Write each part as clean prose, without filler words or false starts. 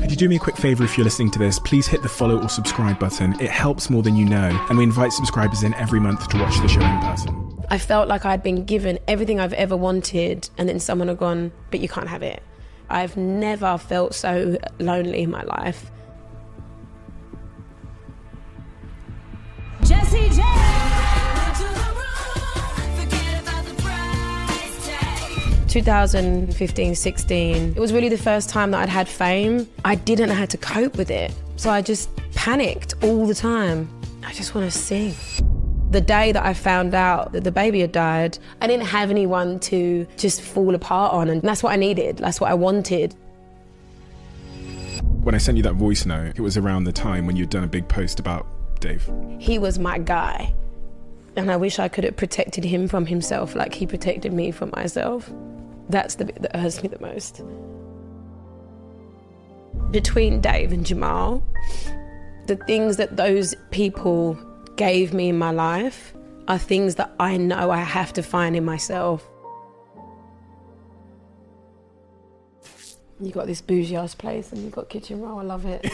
Could you do me a quick favour if you're listening to this? Please hit the follow or subscribe button. It helps more than you know. And we invite subscribers in every month to watch the show in person. I felt like I'd been given everything I've ever wanted, and then someone had gone, but you can't have it. I've never felt so lonely in my life. Jessie J. 2015-16, it was really the first time that I'd had fame. I didn't know how to cope with it, so I just panicked all the time. I just want to sing. The day that I found out that the baby had died, I didn't have anyone to just fall apart on, and that's what I needed, that's what I wanted. When I sent you that voice note, it was around the time when you'd done a big post about Dave. He was my guy, and I wish I could have protected him from himself like he protected me from myself. That's the bit that hurts me the most. Between Dave and Jamal, the things that those people gave me in my life are things that I know I have to find in myself. You got this bougie ass place and you got kitchen roll, I love it.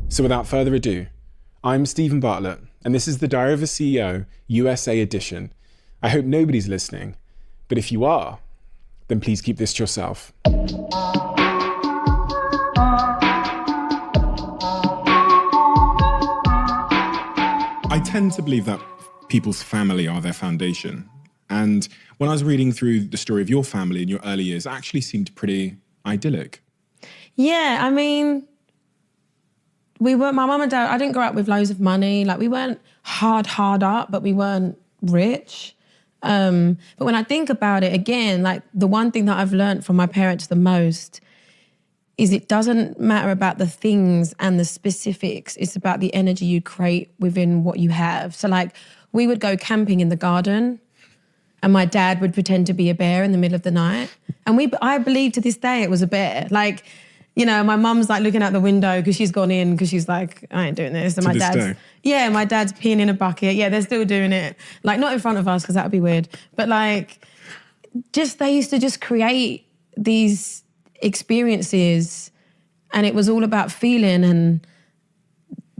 So without further ado, I'm Stephen Bartlett, and this is the Diary of a CEO USA edition. I hope nobody's listening, but if you are, then please keep this to yourself. I tend to believe that people's family are their foundation. And when I was reading through the story of your family in your early years, it actually seemed pretty idyllic. Yeah, I mean, my mum and dad, I didn't grow up with loads of money. Like, we weren't hard up, but we weren't rich. But when I think about it again, like, the one thing that I've learned from my parents the most is it doesn't matter about the things and the specifics. It's about the energy you create within what you have. So, like, we would go camping in the garden and my dad would pretend to be a bear in the middle of the night. And I believe to this day it was a bear. Like, you know, my mum's like looking out the window because she's gone in because she's like, I ain't doing this. And my dad's peeing in a bucket. Yeah, they're still doing it. Like, not in front of us because that would be weird. But like, they used to just create these experiences, and it was all about feeling, and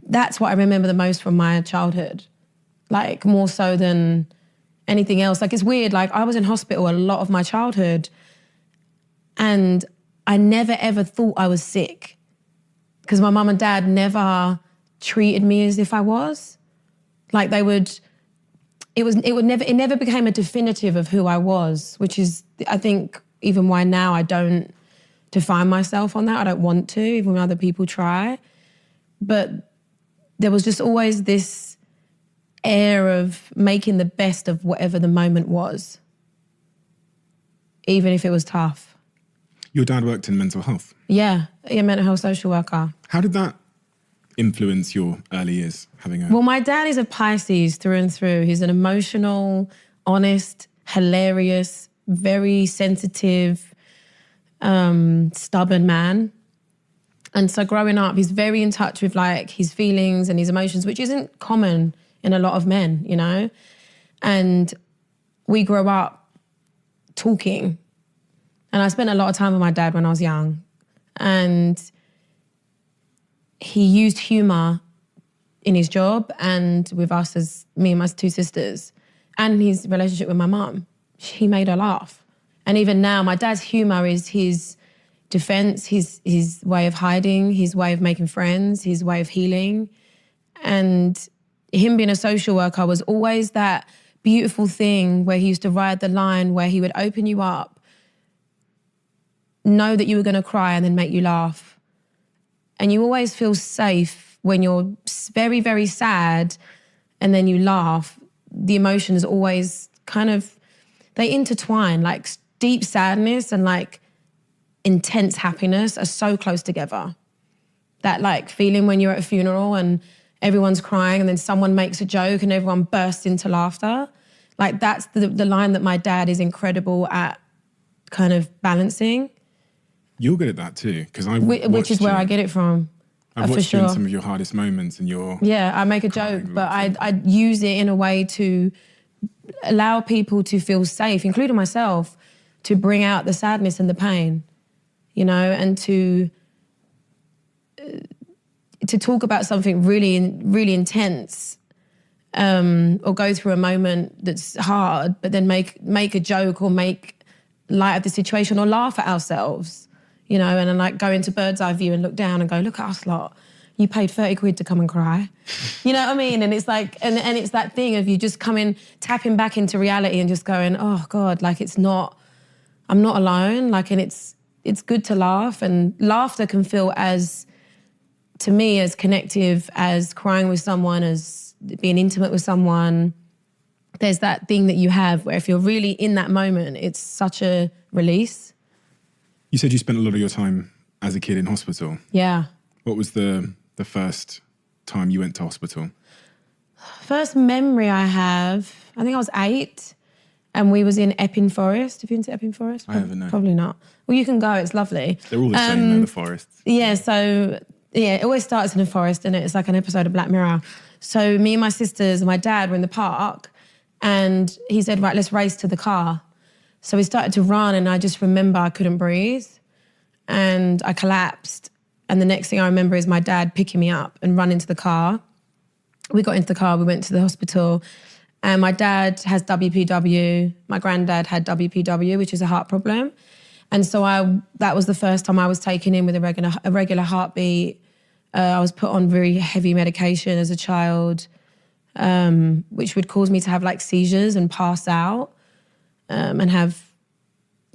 that's what I remember the most from my childhood. Like, more so than anything else. Like, it's weird, like, I was in hospital a lot of my childhood and I never ever thought I was sick because my mum and dad never treated me as if I was. Like, it never became a definitive of who I was, which is, I think, even why now I don't define myself on that. I don't want to, even when other people try. But there was just always this air of making the best of whatever the moment was, even if it was tough. Your dad worked in mental health? Yeah, mental health social worker. How did that influence your early years, Well, my dad is a Pisces through and through. He's an emotional, honest, hilarious, very sensitive, stubborn man. And so growing up, he's very in touch with like his feelings and his emotions, which isn't common in a lot of men, you know? And we grew up talking. And I spent a lot of time with my dad when I was young. And he used humour in his job and with us as me and my two sisters, and his relationship with my mum. He made her laugh. And even now, my dad's humour is his defence, his way of hiding, his way of making friends, his way of healing. And him being a social worker was always that beautiful thing where he used to ride the line where he would open you up, know that you were going to cry and then make you laugh. And you always feel safe when you're very, very sad and then you laugh. The emotions always kind of, they intertwine, like deep sadness and like intense happiness are so close together. That like feeling when you're at a funeral and everyone's crying and then someone makes a joke and everyone bursts into laughter. Like that's the line that my dad is incredible at kind of balancing. You're good at that too, because which is where I get it from. I've watched you in some of your hardest moments and your... Yeah, I make a joke, but I use it in a way to allow people to feel safe, including myself, to bring out the sadness and the pain. you know, and to talk about something really intense, or go through a moment that's hard, but then make a joke or make light of the situation or laugh at ourselves, you know, and then like go into bird's eye view and look down and go, look at us lot. You paid 30 quid to come and cry. You know what I mean? And it's like, and it's that thing of you just tapping back into reality and just going, oh God, like I'm not alone. Like, and it's good to laugh, and laughter can feel to me, as connective as crying with someone, as being intimate with someone. There's that thing that you have where if you're really in that moment, it's such a release. You said you spent a lot of your time as a kid in hospital. Yeah. What was the first time you went to hospital? First memory I have, I think I was 8 and we was in Epping Forest. Have you been to Epping Forest? I haven't, no. Probably not. Well, you can go, it's lovely. They're all the same, though, the forests. Yeah, so, yeah, it always starts in a forest, and it's like an episode of Black Mirror. So me and my sisters and my dad were in the park, and he said, right, let's race to the car. So we started to run, and I just remember I couldn't breathe, and I collapsed. And the next thing I remember is my dad picking me up and running to the car. We got into the car, we went to the hospital, and my dad has WPW. My granddad had WPW, which is a heart problem. And so that was the first time I was taken in with a regular heartbeat. I was put on very heavy medication as a child, which would cause me to have like seizures and pass out, and have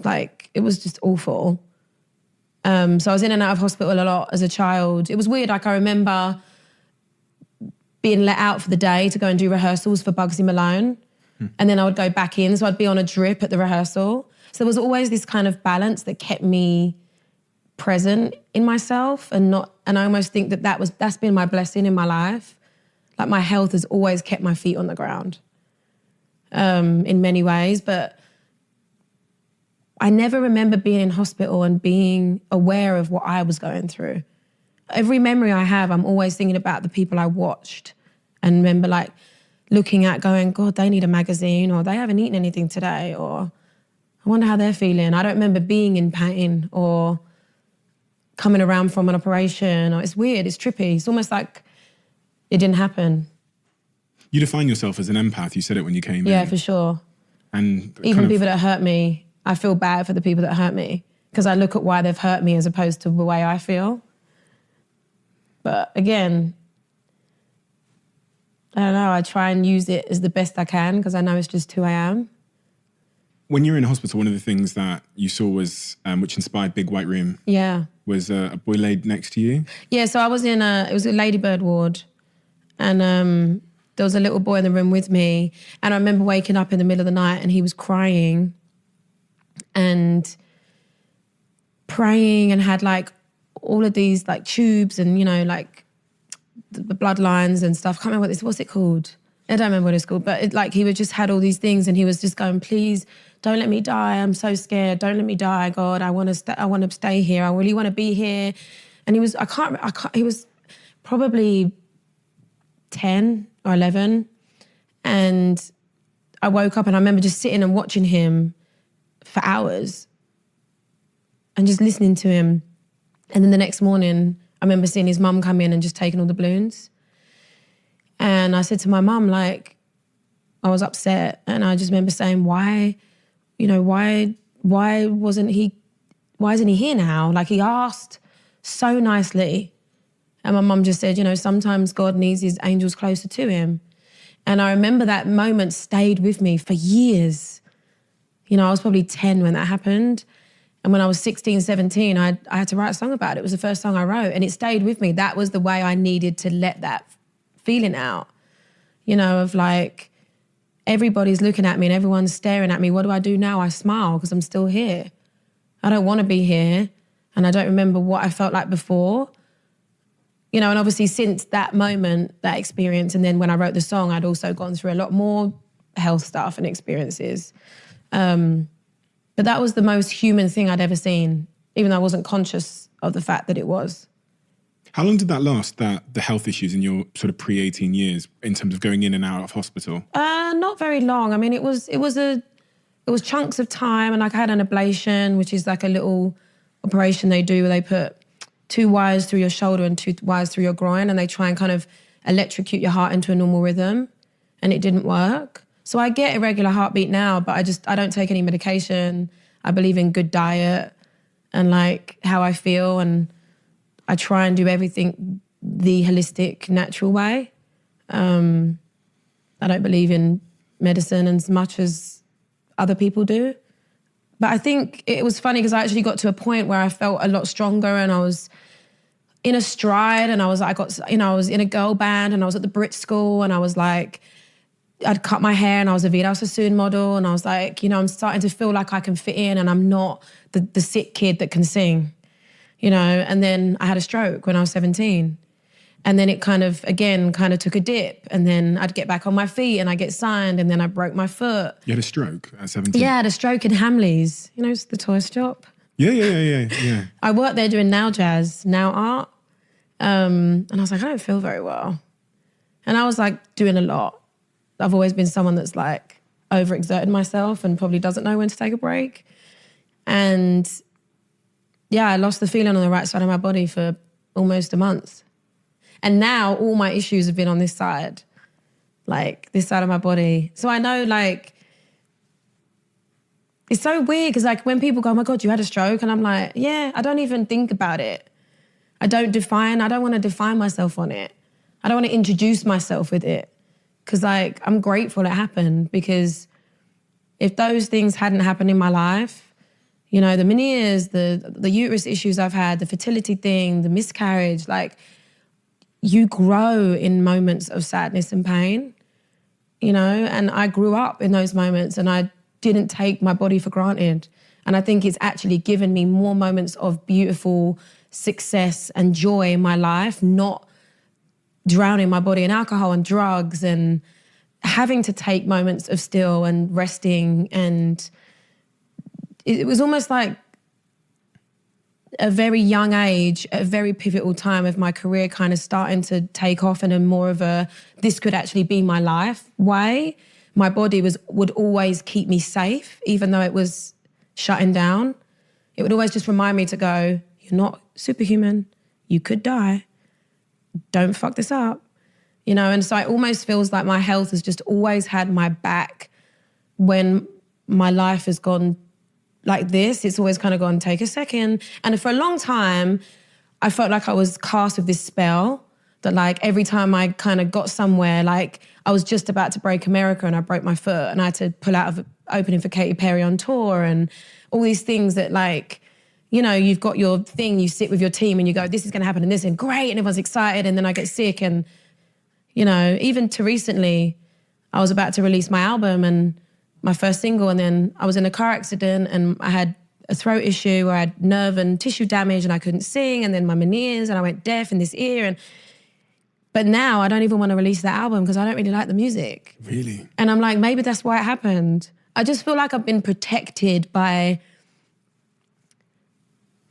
like, it was just awful. So I was in and out of hospital a lot as a child. It was weird. Like, I remember being let out for the day to go and do rehearsals for Bugsy Malone. And then I would go back in. So I'd be on a drip at the rehearsal. So there was always this kind of balance that kept me present in myself, and I almost think that's been my blessing in my life. Like, my health has always kept my feet on the ground, in many ways. But I never remember being in hospital and being aware of what I was going through. Every memory I have, I'm always thinking about the people I watched, and remember like looking at going, God, they need a magazine, or they haven't eaten anything today, or I wonder how they're feeling. I don't remember being in pain or coming around from an operation. Or it's weird, it's trippy. It's almost like it didn't happen. You define yourself as an empath. You said it when you came in. Yeah, for sure. And even people that hurt me, I feel bad for the people that hurt me, because I look at why they've hurt me as opposed to the way I feel. But again, I don't know, I try and use it as the best I can, because I know it's just who I am. When you were in hospital, one of the things that you saw was, which inspired Big White Room, was a boy laid next to you. Yeah, so I was it was a ladybird ward, and there was a little boy in the room with me, and I remember waking up in the middle of the night and he was crying and praying, and had like all of these like tubes and, you know, like the bloodlines and stuff. I can't remember what's it called? I don't remember what it's called, but he would just had all these things, and he was just going, please don't let me die. I'm so scared. Don't let me die, God. I want to stay here. I really want to be here. And he was, he was probably 10 or 11. And I woke up and I remember just sitting and watching him for hours and just listening to him. And then the next morning, I remember seeing his mum come in and just taking all the balloons. And I said to my mum, like, I was upset, and I just remember saying, why isn't he here now? Like, he asked so nicely. And my mum just said, you know, sometimes God needs his angels closer to him. And I remember that moment stayed with me for years. You know, I was probably 10 when that happened. And when I was 16, 17, I had to write a song about it. It was the first song I wrote, and it stayed with me. That was the way I needed to let that feeling out, you know, of like, everybody's looking at me and everyone's staring at me. What do I do now? I smile because I'm still here. I don't want to be here, and I don't remember what I felt like before. You know, and obviously since that moment, that experience, and then when I wrote the song, I'd also gone through a lot more health stuff and experiences. But that was the most human thing I'd ever seen, even though I wasn't conscious of the fact that it was. How long did that last, the health issues in your sort of pre-18 years in terms of going in and out of hospital? Not very long. I mean, it was chunks of time, and like I had an ablation, which is like a little operation they do where they put 2 wires through your shoulder and 2 wires through your groin, and they try and kind of electrocute your heart into a normal rhythm, and it didn't work. So I get irregular heartbeat now, but I don't take any medication. I believe in good diet and like how I feel, and I try and do everything the holistic, natural way. I don't believe in medicine as much as other people do. But I think it was funny because I actually got to a point where I felt a lot stronger, and I was in a stride, and I was in a girl band, and I was at the Brit School, and I was like, I'd cut my hair, and I was a Vidal Sassoon model, and I was like, I'm starting to feel like I can fit in, and I'm not the sick kid that can sing, And then I had a stroke when I was 17. And then it kind of took a dip, and then I'd get back on my feet and I get signed, and then I broke my foot. You had a stroke at 17? Yeah, I had a stroke in Hamleys. It's the toy shop. Yeah. I worked there doing nail jazz, nail art. And I was like, I don't feel very well. And I was like doing a lot. I've always been someone that's like overexerted myself and probably doesn't know when to take a break. And yeah, I lost the feeling on the right side of my body for almost a month. And now all my issues have been on this side, like this side of my body. So I know like, it's so weird because like when people go, oh my God, you had a stroke. And I'm like, yeah, I don't even think about it. I don't want to define myself on it. I don't want to introduce myself with it. Because like, I'm grateful it happened, because if those things hadn't happened in my life, the menieres, the uterus issues I've had, the fertility thing, the miscarriage, like, you grow in moments of sadness and pain, and I grew up in those moments, and I didn't take my body for granted. And I think it's actually given me more moments of beautiful success and joy in my life, not drowning my body in alcohol and drugs and having to take moments of still and resting. And it was almost like a very young age, a very pivotal time of my career kind of starting to take off in a more of a, this could actually be my life way. My body would always keep me safe, even though it was shutting down. It would always just remind me to go, you're not superhuman, you could die, don't fuck this up, And so it almost feels like my health has just always had my back when my life has gone like this. It's always kind of gone, take a second. And for a long time, I felt like I was cast with this spell that like every time I kind of got somewhere, like I was just about to break America and I broke my foot and I had to pull out of opening for Katy Perry on tour and all these things that like, you've got your thing, you sit with your team and you go, this is going to happen and this and great, and everyone's excited, and then I get sick. And, even to recently, I was about to release my album and my first single, and then I was in a car accident and I had a throat issue where I had nerve and tissue damage and I couldn't sing, and then my menieres, and I went deaf in this ear. But now I don't even want to release that album because I don't really like the music. Really? And I'm like, maybe that's why it happened. I just feel like I've been protected by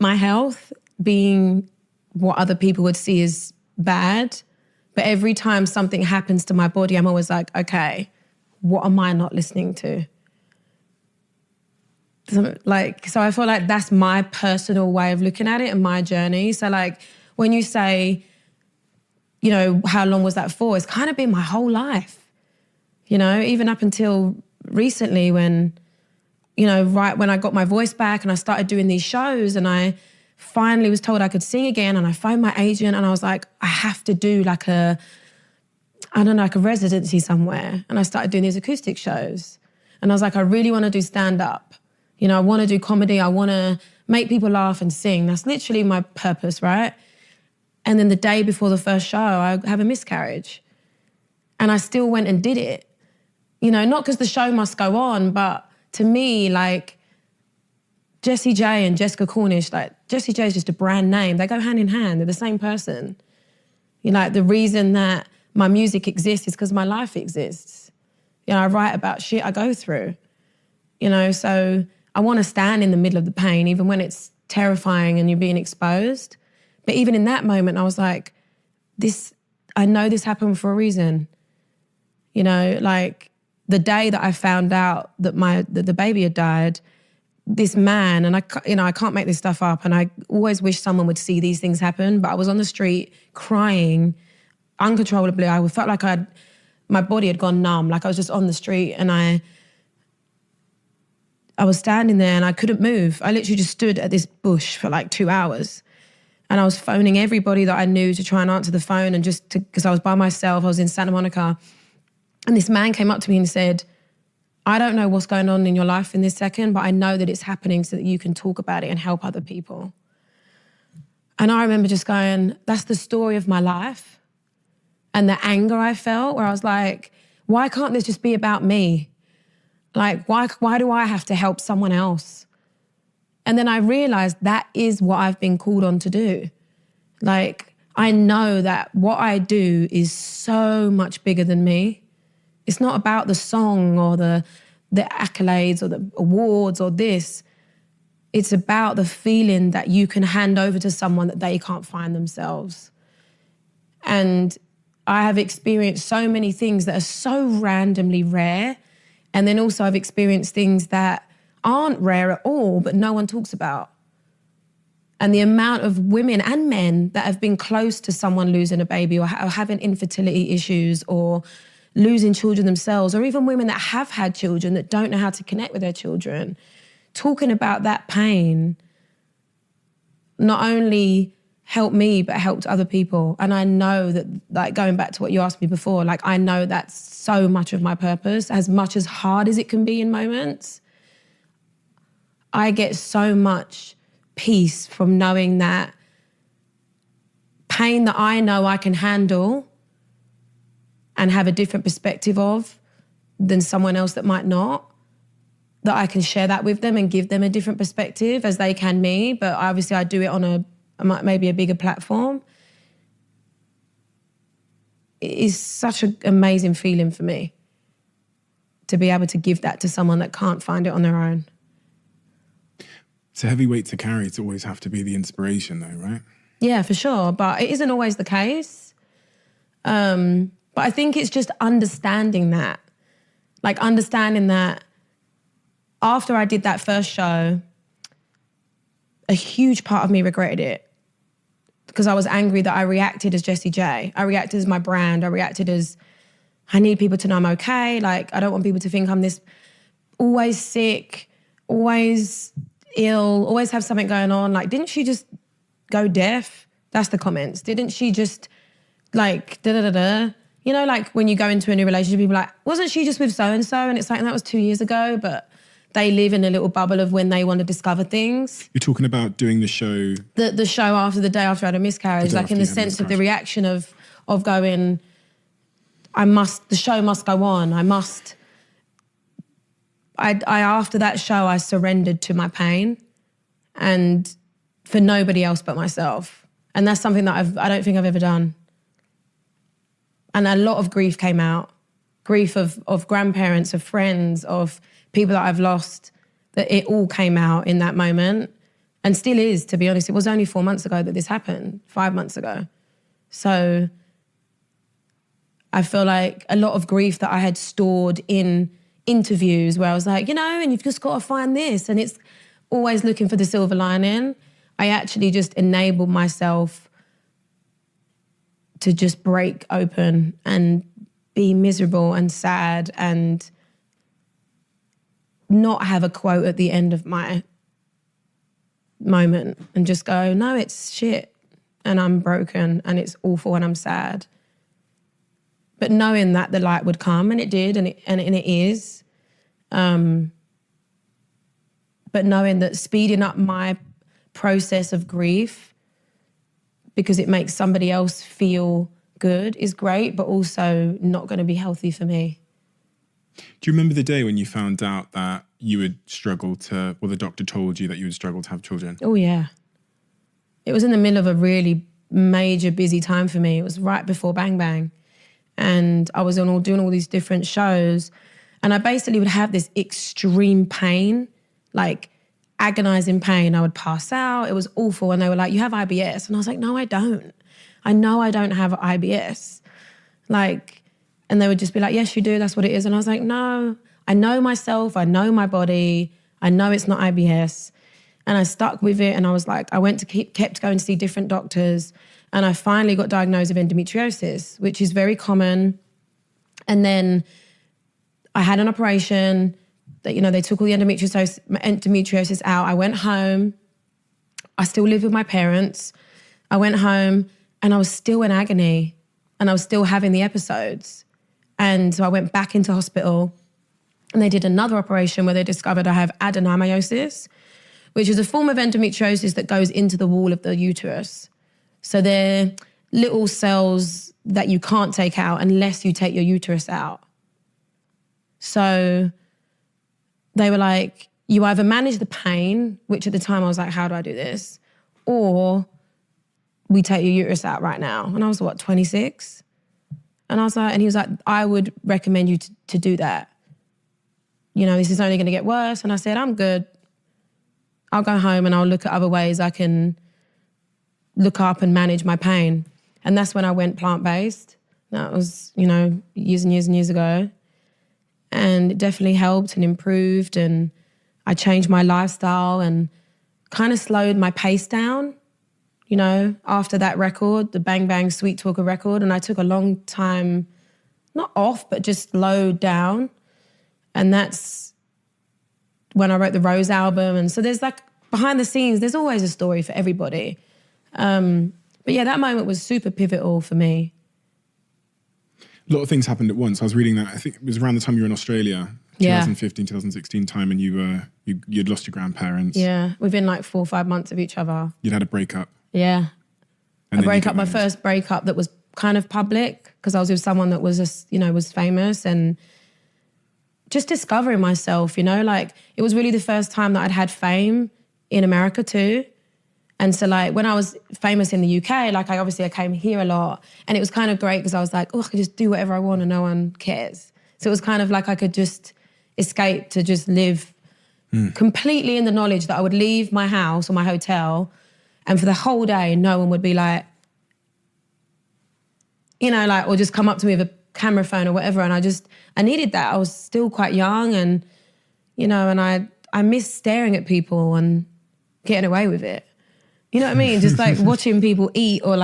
my health being what other people would see as bad. But every time something happens to my body, I'm always like, okay, what am I not listening to? So I feel like that's my personal way of looking at it and my journey. So like when you say, how long was that for? It's kind of been my whole life, even up until recently when, right when I got my voice back and I started doing these shows and I finally was told I could sing again, and I phoned my agent and I was like, I have to do like a residency somewhere. And I started doing these acoustic shows. And I was like, I really want to do stand-up. I want to do comedy. I want to make people laugh and sing. That's literally my purpose, right? And then the day before the first show, I have a miscarriage. And I still went and did it. Not because the show must go on, but to me, like, Jessie J and Jessica Cornish, like, Jessie J is just a brand name. They go hand in hand. They're the same person. The reason that my music exists is because my life exists. I write about shit I go through. So I want to stand in the middle of the pain, even when it's terrifying and you're being exposed. But even in that moment, I was like, I know this happened for a reason. Like the day that I found out that the baby had died, this man, and I can't make this stuff up, and I always wish someone would see these things happen, but I was on the street crying uncontrollably. I felt like my body had gone numb, like I was just on the street, and I was standing there and I couldn't move. I literally just stood at this bush for like 2 hours, and I was phoning everybody that I knew to try and answer the phone, and because I was by myself, I was in Santa Monica, and this man came up to me and said, I don't know what's going on in your life in this second, but I know that it's happening so that you can talk about it and help other people. And I remember just going, that's the story of my life. And the anger I felt, where I was like, why can't this just be about me? Like, why do I have to help someone else? And then I realized that is what I've been called on to do. Like, I know that what I do is so much bigger than me. It's not about the song or the accolades or the awards or this. It's about the feeling that you can hand over to someone that they can't find themselves. And I have experienced so many things that are so randomly rare. And then also I've experienced things that aren't rare at all, but no one talks about. And the amount of women and men that have been close to someone losing a baby or having infertility issues or losing children themselves, or even women that have had children that don't know how to connect with their children, talking about that pain not only helped me, but helped other people. And I know that, like, going back to what you asked me before, like, I know that's so much of my purpose, as much as hard as it can be in moments. I get so much peace from knowing that pain that I know I can handle and have a different perspective of than someone else that might not, that I can share that with them and give them a different perspective as they can me, but obviously I do it on maybe a bigger platform. It is such an amazing feeling for me to be able to give that to someone that can't find it on their own. It's a heavy weight to carry to always have to be the inspiration though, right? Yeah, for sure, but it isn't always the case. But I think it's just understanding that. Like, understanding that after I did that first show, a huge part of me regretted it because I was angry that I reacted as Jessie J. I reacted as my brand. I reacted as, I need people to know I'm okay. Like, I don't want people to think I'm this always sick, always ill, always have something going on. Like, didn't she just go deaf? That's the comments. Didn't she just, like, da-da-da-da? You know, like, when you go into a new relationship, people are like, wasn't she just with so-and-so? And it's like, that was 2 years ago, but they live in a little bubble of when they want to discover things. You're talking about doing the show... The show after the day after I had a miscarriage, like in the sense of the reaction of going, the show must go on, after that show, I surrendered to my pain and for nobody else but myself. And that's something that I don't think I've ever done. And a lot of grief came out. Grief of grandparents, of friends, of people that I've lost, that it all came out in that moment and still is, to be honest. It was only 4 months ago that this happened, 5 months ago. So I feel like a lot of grief that I had stored in interviews where I was like, and you've just got to find this, and it's always looking for the silver lining. I actually just enabled myself to just break open and be miserable and sad and not have a quote at the end of my moment and just go, no, it's shit and I'm broken and it's awful and I'm sad. But knowing that the light would come, and it did, and it is. But knowing that speeding up my process of grief because it makes somebody else feel good is great, but also not going to be healthy for me. Do you remember the day when you found out that you would struggle to, well, the doctor told you that you would struggle to have children? Oh, yeah. It was in the middle of a really major busy time for me. It was right before Bang Bang. And I was doing all these different shows. And I basically would have this extreme pain, like agonizing pain. I would pass out. It was awful. And they were like, you have IBS. And I was like, no, I don't. I know I don't have IBS. And they would just be like, yes, you do. That's what it is. And I was like, no, I know myself. I know my body. I know it's not IBS. And I stuck with it, and I was like, kept going to see different doctors, and I finally got diagnosed with endometriosis, which is very common. And then I had an operation that, they took all the endometriosis out. I went home. I still live with my parents. I went home and I was still in agony and I was still having the episodes. And so I went back into hospital and they did another operation where they discovered I have adenomyosis, which is a form of endometriosis that goes into the wall of the uterus. So they're little cells that you can't take out unless you take your uterus out. So they were like, you either manage the pain, which at the time I was like, how do I do this? Or we take your uterus out right now. And I was, 26? And I was like, and he was like, I would recommend you to do that. This is only going to get worse. And I said, I'm good. I'll go home and I'll look at other ways I can look up and manage my pain. And that's when I went plant-based. That was, years and years and years ago. And it definitely helped and improved, and I changed my lifestyle and kind of slowed my pace down, after that record, the Bang Bang Sweet Talker record. And I took a long time, not off, but just slowed down. And that's when I wrote the Rose album. And so there's behind the scenes, there's always a story for everybody. But yeah, that moment was super pivotal for me. A lot of things happened at once. I was reading that, I think it was around the time you were in Australia, 2015, 2016 time, and you'd lost your grandparents. Yeah, within 4 or 5 months of each other. You'd had a breakup. Yeah. My first breakup that was kind of public, because I was with someone that was just, was famous, and just discovering myself, it was really the first time that I'd had fame in America too. And so when I was famous in the UK, I came here a lot, and it was kind of great because I was like, I could just do whatever I want and no one cares. So it was kind of like I could just escape to just live completely in the knowledge that I would leave my house or my hotel, and for the whole day, no one would be like, or just come up to me with a camera phone or whatever. And I needed that. I was still quite young, and, and I missed staring at people and getting away with it. You know what I mean? Just watching people eat, or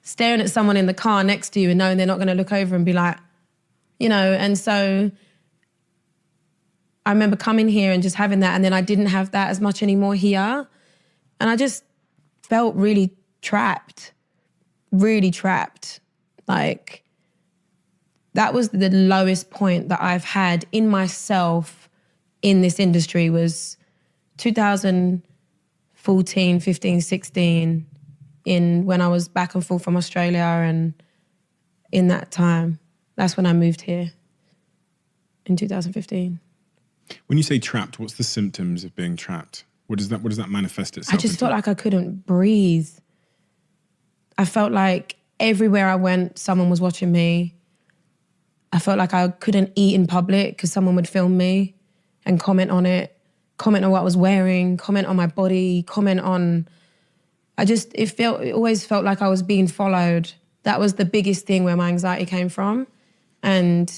staring at someone in the car next to you and knowing they're not going to look over and be like, and so I remember coming here and just having that, and then I didn't have that as much anymore here. And I just felt really trapped. That was the lowest point that I've had in myself in this industry was 2014, 15, 16, when I was back and forth from Australia, and in that time, that's when I moved here in 2015. When you say trapped, what's the symptoms of being trapped? What does that manifest itself? I just felt like I couldn't breathe. I felt like everywhere I went, someone was watching me. I felt like I couldn't eat in public because someone would film me and comment on it, comment on what I was wearing, comment on my body, comment on... It always felt like I was being followed. That was the biggest thing where my anxiety came from. And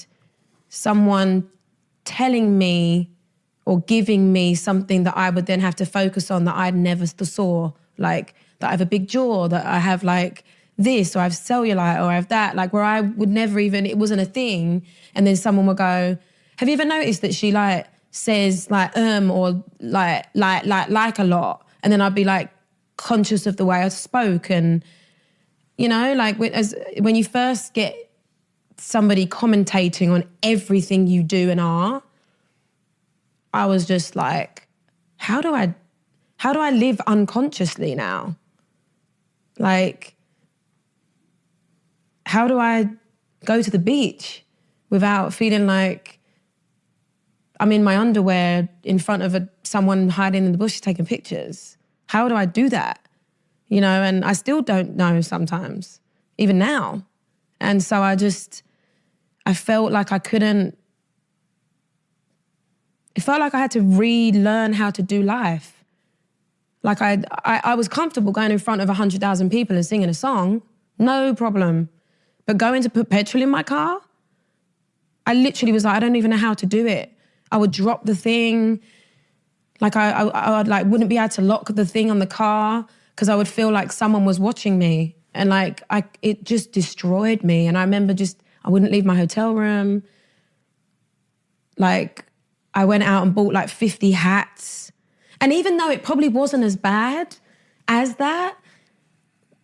someone telling me or giving me something that I would then have to focus on that I'd never saw, that I have a big jaw, that I have this, or I have cellulite, or I have that, where I would never even, it wasn't a thing. And then someone would go, have you ever noticed that she says or like a lot? And then I'd be conscious of the way I spoke. And, when you first get somebody commentating on everything you do and are, I was just how do I live unconsciously now? How do I go to the beach without feeling like I'm in my underwear in front of someone hiding in the bushes taking pictures? How do I do that? And I still don't know sometimes, even now. And so I felt like I couldn't, it felt like I had to relearn how to do life. I was comfortable going in front of 100,000 people and singing a song, no problem. But going to put petrol in my car, I literally was I don't even know how to do it. I would drop the thing. Like I like wouldn't be able to lock the thing on the car because I would feel like someone was watching me, and like it just destroyed me. And I remember I wouldn't leave my hotel room. Like I went out and bought like 50 hats, and even though it probably wasn't as bad as that,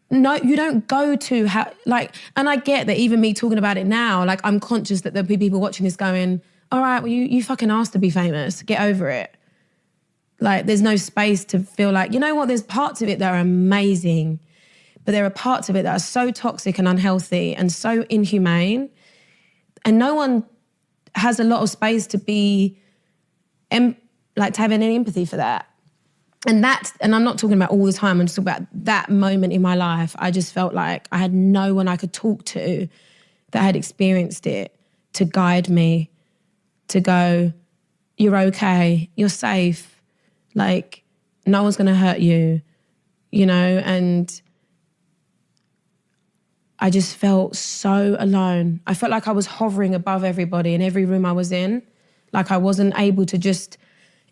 no, you don't go to and I get that even me talking about it now, like I'm conscious that there'll be people watching this going, all right, well you fucking asked to be famous, get over it. Like there's no space to feel like, you know what, there's parts of it that are amazing, but there are parts of it that are so toxic and unhealthy and so inhumane, and no one has a lot of space to be, to have any empathy for that. And I'm not talking about all the time, I'm just talking about that moment in my life. I just felt like I had no one I could talk to that had experienced it to guide me, to go, you're okay, you're safe, like no one's gonna hurt you, you know? And I just felt so alone. I felt like I was hovering above everybody in every room I was in. Like I wasn't able to just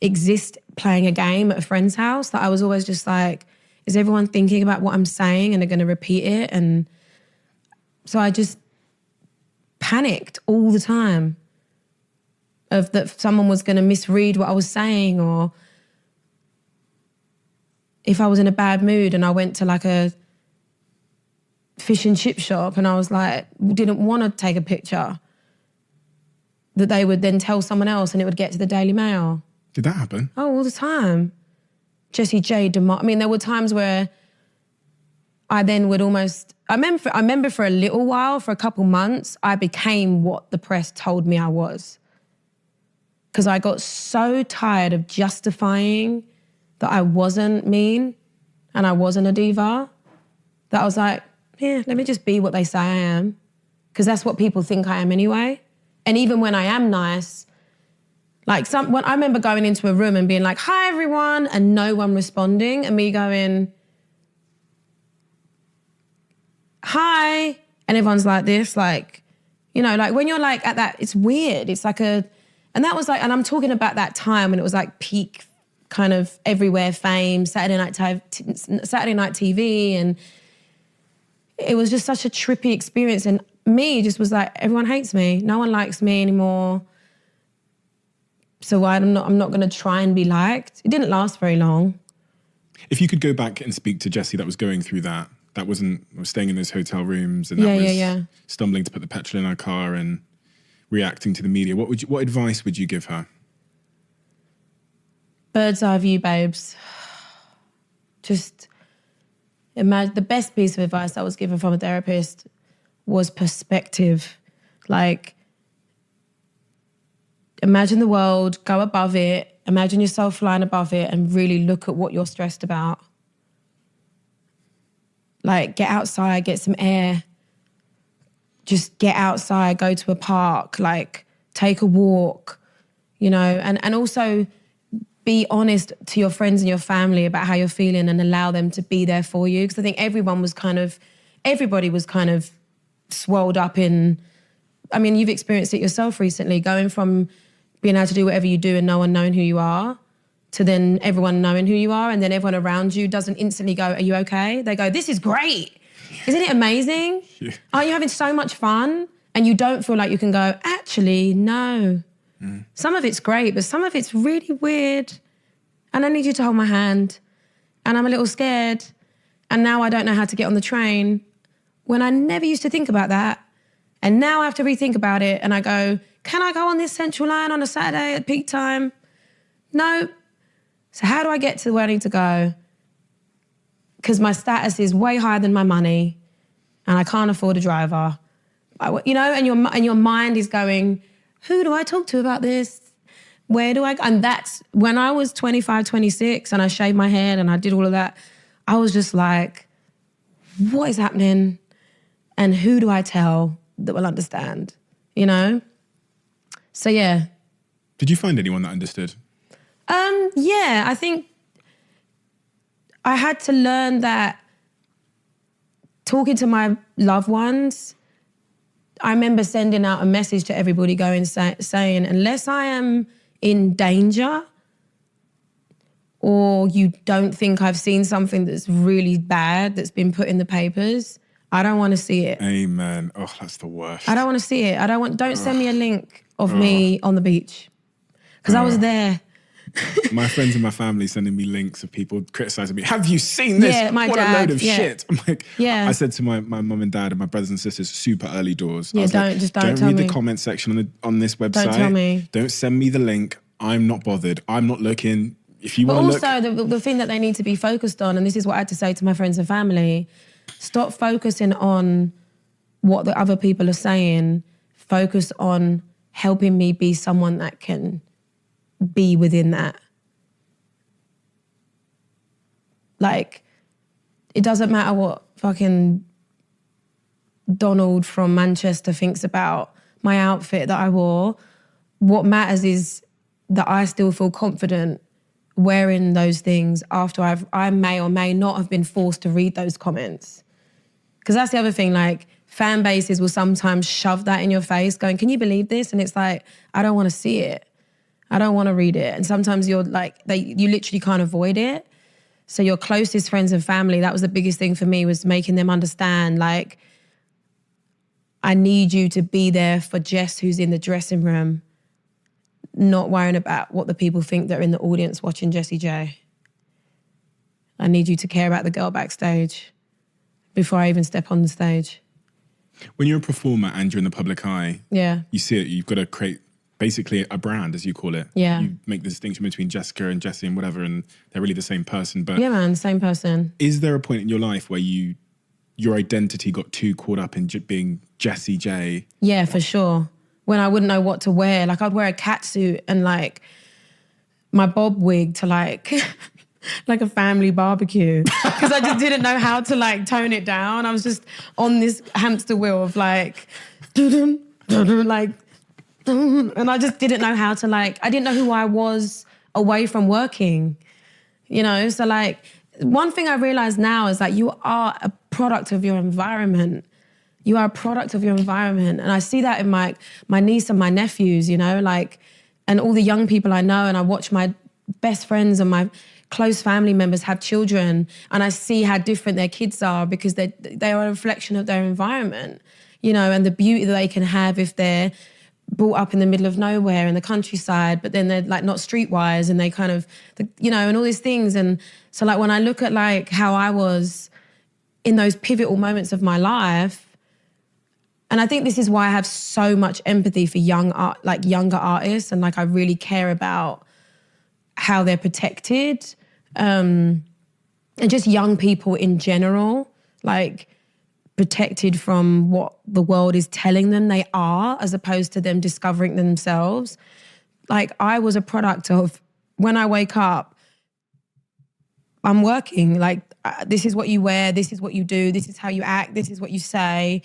exist playing a game at a friend's house. That I was always just like, is everyone thinking about what I'm saying and they're gonna repeat it? And so I just panicked all the time of that someone was gonna misread what I was saying, or if I was in a bad mood and I went to like a fish and chip shop and I was like, didn't want to take a picture, that they would then tell someone else and it would get to the Daily Mail. Did that happen? Oh, all the time. Jessie J. DeMar. I mean, there were times where I then would almost, I remember for a little while, for a couple months, I became what the press told me I was. Because I got so tired of justifying that I wasn't mean and I wasn't a diva, that I was like, yeah, let me just be what they say I am, because that's what people think I am anyway. And even when I am nice, like when I remember going into a room and being like, hi everyone, and no one responding, and me going, hi, and everyone's like this, like, you know, like when you're like at that, it's weird. It's like and that was like, and I'm talking about that time when it was like peak kind of everywhere fame, Saturday night TV, and it was just such a trippy experience. And me just was like, everyone hates me. No one likes me anymore. So I'm not going to try and be liked. It didn't last very long. If you could go back and speak to Jessie that was going through that was staying in those hotel rooms and that was stumbling to put the petrol in her car and reacting to the media, what advice would you give her? Bird's eye view, babes. Just imagine, the best piece of advice I was given from a therapist was perspective. Like, imagine the world, go above it, imagine yourself flying above it, and really look at what you're stressed about. Like, get outside, get some air. Just get outside, go to a park, like, take a walk, you know, and also be honest to your friends and your family about how you're feeling and allow them to be there for you. Because I think everybody was kind of swelled up in, I mean, you've experienced it yourself recently, going from being able to do whatever you do and no one knowing who you are to then everyone knowing who you are, and then everyone around you doesn't instantly go, are you okay? They go, this is great. Isn't it amazing? Yeah. Aren't you having so much fun? And you don't feel like you can go, actually, no. Some of it's great, but some of it's really weird. And I need you to hold my hand. And I'm a little scared. And now I don't know how to get on the train. When I never used to think about that. And now I have to rethink about it. And I go, can I go on this central line on a Saturday at peak time? No. So how do I get to where I need to go? Because my status is way higher than my money. And I can't afford a driver. You know, and your mind is going, who do I talk to about this? Where do I go? And that's when I was 25, 26 and I shaved my head and I did all of that, I was just like, what is happening? And who do I tell that will understand, you know? So, yeah. Did you find anyone that understood? Yeah, I think I had to learn that talking to my loved ones, I remember sending out a message to everybody saying, unless I am in danger, or you don't think I've seen something that's really bad that's been put in the papers, I don't want to see it. Amen. Oh, that's the worst. I don't want to see it. Don't send me a link of me on the beach. Because I was there. My friends and my family sending me links of people criticizing me. Have you seen this? Yeah, my what dad, a load of shit. I'm like, Yeah. I said to my mum and dad and my brothers and sisters, super early doors. I Yeah, was don't tell read me. the comment section on this website. Don't tell me. Don't send me the link. I'm not bothered. I'm not looking. If you But want to look. also, the thing that they need to be focused on, and this is what I had to say to my friends and family, stop focusing on what the other people are saying. Focus on helping me be someone that can be within that. Like, it doesn't matter what fucking Donald from Manchester thinks about my outfit that I wore. What matters is that I still feel confident wearing those things after I may or may not have been forced to read those comments. Because that's the other thing, like, fan bases will sometimes shove that in your face going, can you believe this? And it's like, I don't want to see it. I don't want to read it. And sometimes you're like, you literally can't avoid it. So your closest friends and family, that was the biggest thing for me, was making them understand, like, I need you to be there for Jess who's in the dressing room, not worrying about what the people think that are in the audience watching Jessie J. I need you to care about the girl backstage before I even step on the stage. When you're a performer and you're in the public eye, Yeah. you see it, you've got to create basically a brand, as you call it. Yeah. You make the distinction between Jessica and Jessie and whatever, and they're really the same person. But Yeah, man, same person. is there a point in your life where your identity got too caught up in being Jessie J? Yeah, for sure. When I wouldn't know what to wear. Like, I'd wear a catsuit and, like, my bob wig to, like, like a family barbecue. Because I just didn't know how to, like, tone it down. I was just on this hamster wheel of, like, dun-dun, dun-dun, like, dun, and I just didn't know how to, like, I didn't know who I was away from working, you know? So, like, one thing I realize now is that you are a product of your environment. You are a product of your environment. And I see that in my niece and my nephews, you know, like, and all the young people I know, and I watch my best friends and my close family members have children, and I see how different their kids are because they are a reflection of their environment, you know, and the beauty that they can have if they're brought up in the middle of nowhere in the countryside, but then they're, like, not streetwise, and they kind of, you know, and all these things. And so, like, when I look at, like, how I was in those pivotal moments of my life, and I think this is why I have so much empathy for younger artists, and, like, I really care about how they're protected, and just young people in general, like, protected from what the world is telling them they are, as opposed to them discovering themselves. Like, I was a product of, when I wake up, I'm working. Like, this is what you wear, this is what you do, this is how you act, this is what you say.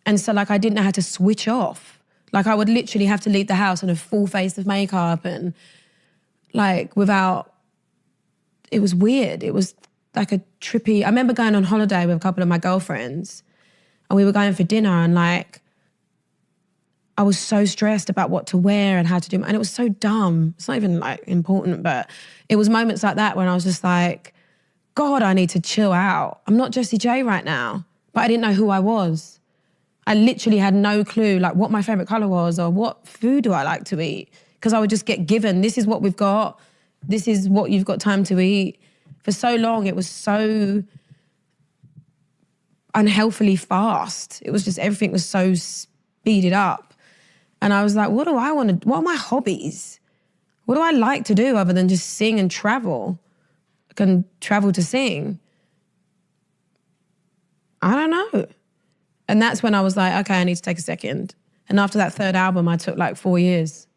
And so, like, I didn't know how to switch off. Like, I would literally have to leave the house in a full face of makeup and, like, it was weird. It was like a trippy, I remember going on holiday with a couple of my girlfriends, and we were going for dinner, and, like, I was so stressed about what to wear and how to do, and it was so dumb. It's not even, like, important, but it was moments like that when I was just like, God, I need to chill out. I'm not Jessie J right now, but I didn't know who I was. I literally had no clue, like, what my favorite color was or what food do I like to eat, because I would just get given, this is what we've got, this is what you've got time to eat. For so long, it was so unhealthily fast. It was just, everything was so speeded up. And I was like, what do I want to, what are my hobbies? What do I like to do other than just sing and travel? I can travel to sing. I don't know. And that's when I was like, okay, I need to take a second. And after that third album, I took like 4 years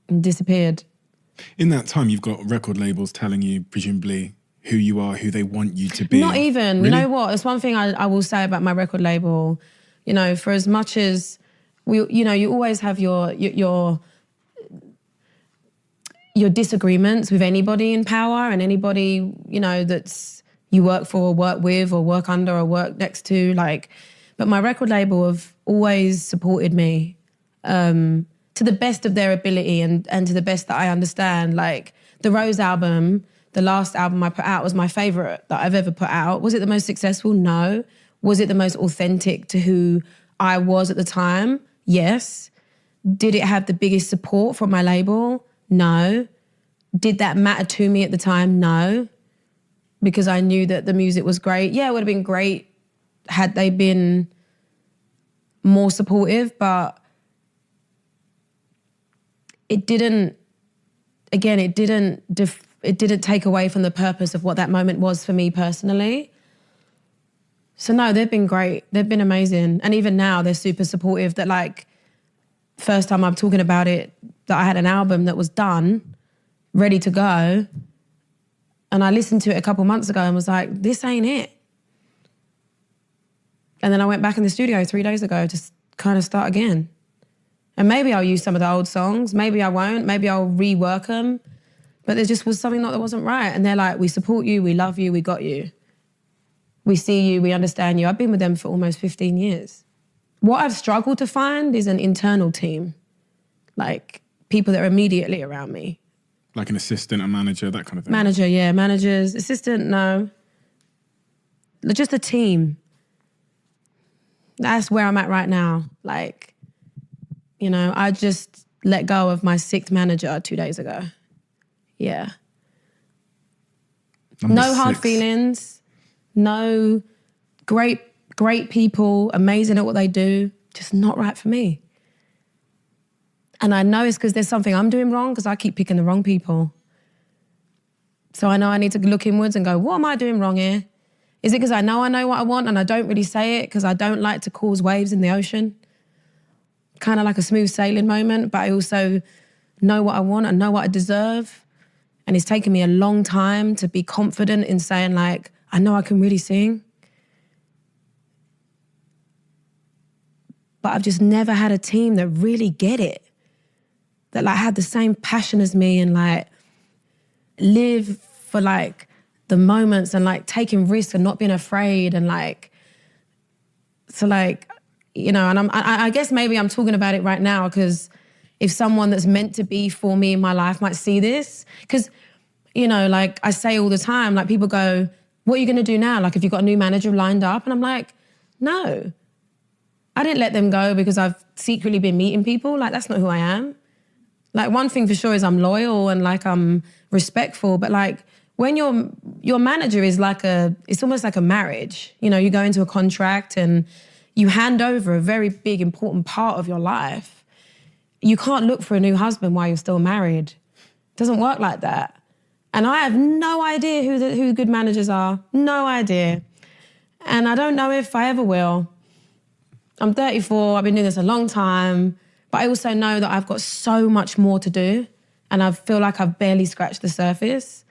and disappeared. In that time, you've got record labels telling you, presumably, who you are, who they want you to be. Not even. Really? You know what? There's one thing I will say about my record label. You know, for as much as you always have your disagreements with anybody in power and anybody, you know, that's you work for or work with or work under or work next to, like, but my record label have always supported me to the best of their ability and to the best that I understand. Like, The Rose album, the last album I put out, was my favorite that I've ever put out. Was it the most successful? No. Was it the most authentic to who I was at the time? Yes. Did it have the biggest support from my label? No. Did that matter to me at the time? No. Because I knew that the music was great. Yeah, it would have been great had they been more supportive, but it didn't take away from the purpose of what that moment was for me personally. So no, they've been great. They've been amazing. And even now they're super supportive. That like, first time I'm talking about it, that I had an album that was done, ready to go. And I listened to it a couple months ago and was like, this ain't it. And then I went back in the studio 3 days ago to kind of start again. And maybe I'll use some of the old songs. Maybe I won't. Maybe I'll rework them. But there just was something that wasn't right. And they're like, we support you, we love you, we got you. We see you, we understand you. I've been with them for almost 15 years. What I've struggled to find is an internal team. Like people that are immediately around me. Like an assistant, a manager, that kind of thing? Manager, yeah. Managers. Assistant, no. Just a team. That's where I'm at right now. Like, you know, I just let go of my 6th manager 2 days ago. Yeah. No hard feelings. No great people, amazing at what they do. Just not right for me. And I know it's because there's something I'm doing wrong because I keep picking the wrong people. So I know I need to look inwards and go, what am I doing wrong here? Is it because I know what I want and I don't really say it because I don't like to cause waves in the ocean? Kind of like a smooth sailing moment, but I also know what I want and know what I deserve. And it's taken me a long time to be confident in saying like, I know I can really sing. But I've just never had a team that really get it. That like had the same passion as me and like live for like the moments and like taking risks and not being afraid and like, so like, you know, and I guess maybe I'm talking about it right now because if someone that's meant to be for me in my life might see this, because, you know, like I say all the time, like people go, what are you going to do now? Like, have you got a new manager lined up? And I'm like, no, I didn't let them go because I've secretly been meeting people. Like, that's not who I am. Like, one thing for sure is I'm loyal and like I'm respectful, but like when your manager is like it's almost like a marriage. You know, you go into a contract and you hand over a very big, important part of your life. You can't look for a new husband while you're still married. It doesn't work like that. And I have no idea who good managers are. No idea. And I don't know if I ever will. I'm 34, I've been doing this a long time, but I also know that I've got so much more to do and I feel like I've barely scratched the surface.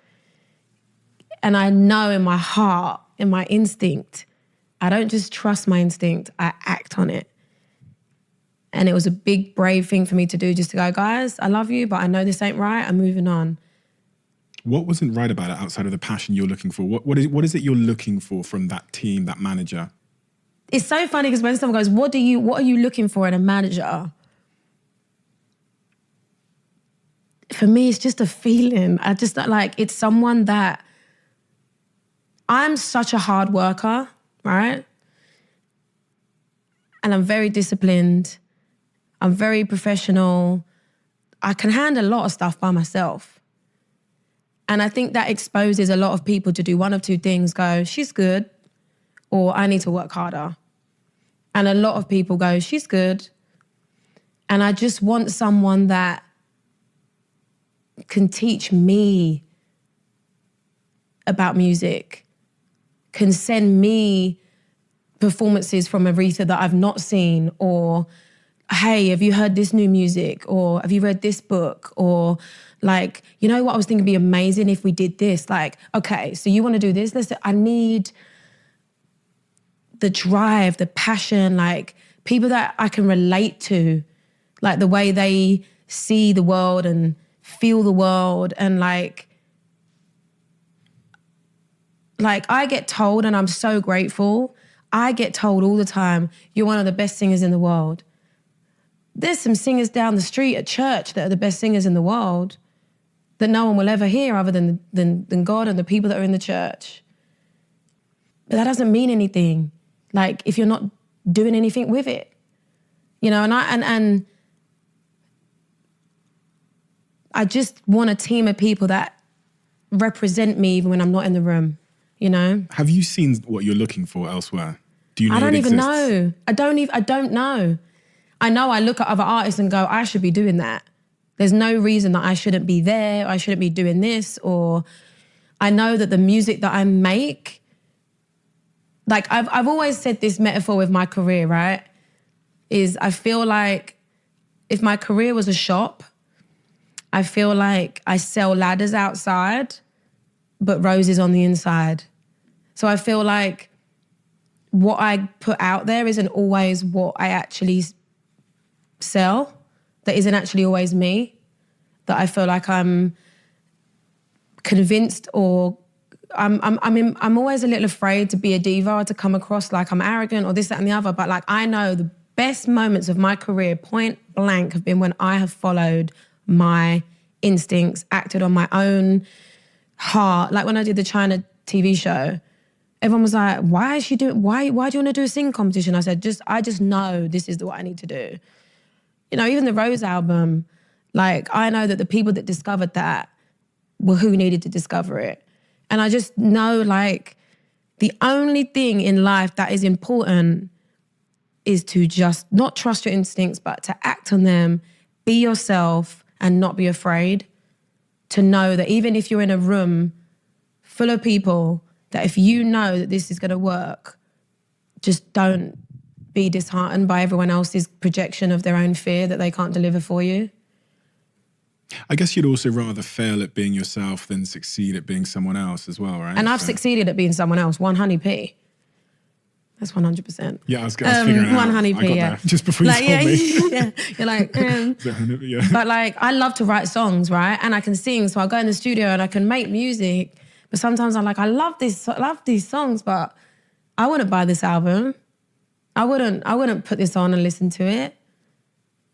And I know in my heart, in my instinct, I don't just trust my instinct, I act on it. And it was a big, brave thing for me to do, just to go, guys, I love you, but I know this ain't right, I'm moving on. What wasn't right about it outside of the passion you're looking for? What is it you're looking for from that team, that manager? It's so funny because when someone goes, what are you looking for in a manager? For me, it's just a feeling. I just like, it's someone that, I'm such a hard worker, right? And I'm very disciplined. I'm very professional. I can handle a lot of stuff by myself. And I think that exposes a lot of people to do one of two things, go, she's good, or I need to work harder. And a lot of people go, she's good. And I just want someone that can teach me about music, can send me performances from Aretha that I've not seen, or, hey, have you heard this new music? Or have you read this book? Or like, you know what I was thinking would be amazing if we did this? Like, okay, so you want to do this? I need the drive, the passion, like people that I can relate to, like the way they see the world and feel the world. And like I get told, and I'm so grateful, I get told all the time, you're one of the best singers in the world. There's some singers down the street at church that are the best singers in the world. that no one will ever hear other than God and the people that are in the church. But that doesn't mean anything, like, if you're not doing anything with it. You know, and I just want a team of people that represent me even when I'm not in the room, you know? Have you seen what you're looking for elsewhere? Do you know I don't it even exists? know. I don't know. I know I look at other artists and go, I should be doing that. There's no reason that I shouldn't be there, I shouldn't be doing this, or I know that the music that I make, like I've always said this metaphor with my career, right? Is I feel like if my career was a shop, I feel like I sell ladders outside, but roses on the inside. So I feel like what I put out there isn't always what I actually sell, that isn't actually always me, that I feel like I'm convinced or I'm always a little afraid to be a diva or to come across like I'm arrogant or this, that and the other, but like I know the best moments of my career, point blank, have been when I have followed my instincts, acted on my own heart. Like when I did the China TV show, everyone was like, why do you want to do a singing competition? I said, I just know this is what I need to do. You know, even the Rose album, like I know that the people that discovered that were who needed to discover it. And I just know like the only thing in life that is important is to just not trust your instincts, but to act on them, be yourself and not be afraid. To know that even if you're in a room full of people, that if you know that this is going to work, just don't be disheartened by everyone else's projection of their own fear that they can't deliver for you. I guess you'd also rather fail at being yourself than succeed at being someone else as well, right? And I've succeeded at being someone else, 100p. That's 100%. Yeah, I was figuring it out. 100p, I got yeah. there just before you like, told me. Yeah, you're like, Yeah. But like, I love to write songs, right? And I can sing, so I'll go in the studio and I can make music. But sometimes I'm like, I love these songs, but I wouldn't buy this album. I wouldn't put this on and listen to it.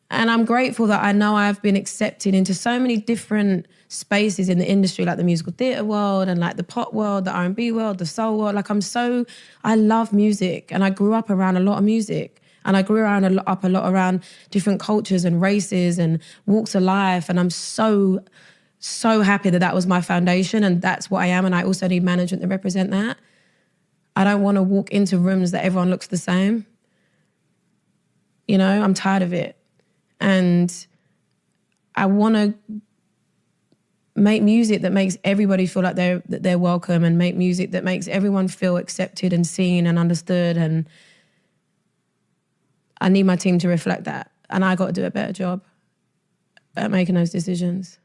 And I'm grateful that I know I've been accepted into so many different spaces in the industry, like the musical theatre world and like the pop world, the R&B world, the soul world. Like I love music, and I grew up around a lot of music, and I grew up a lot around different cultures and races and walks of life. And I'm so happy that was my foundation and that's what I am. And I also need management to represent that. I don't want to walk into rooms that everyone looks the same. You know, I'm tired of it. And I want to make music that makes everybody feel like they're welcome, and make music that makes everyone feel accepted and seen and understood. And I need my team to reflect that. And I got to do a better job at making those decisions.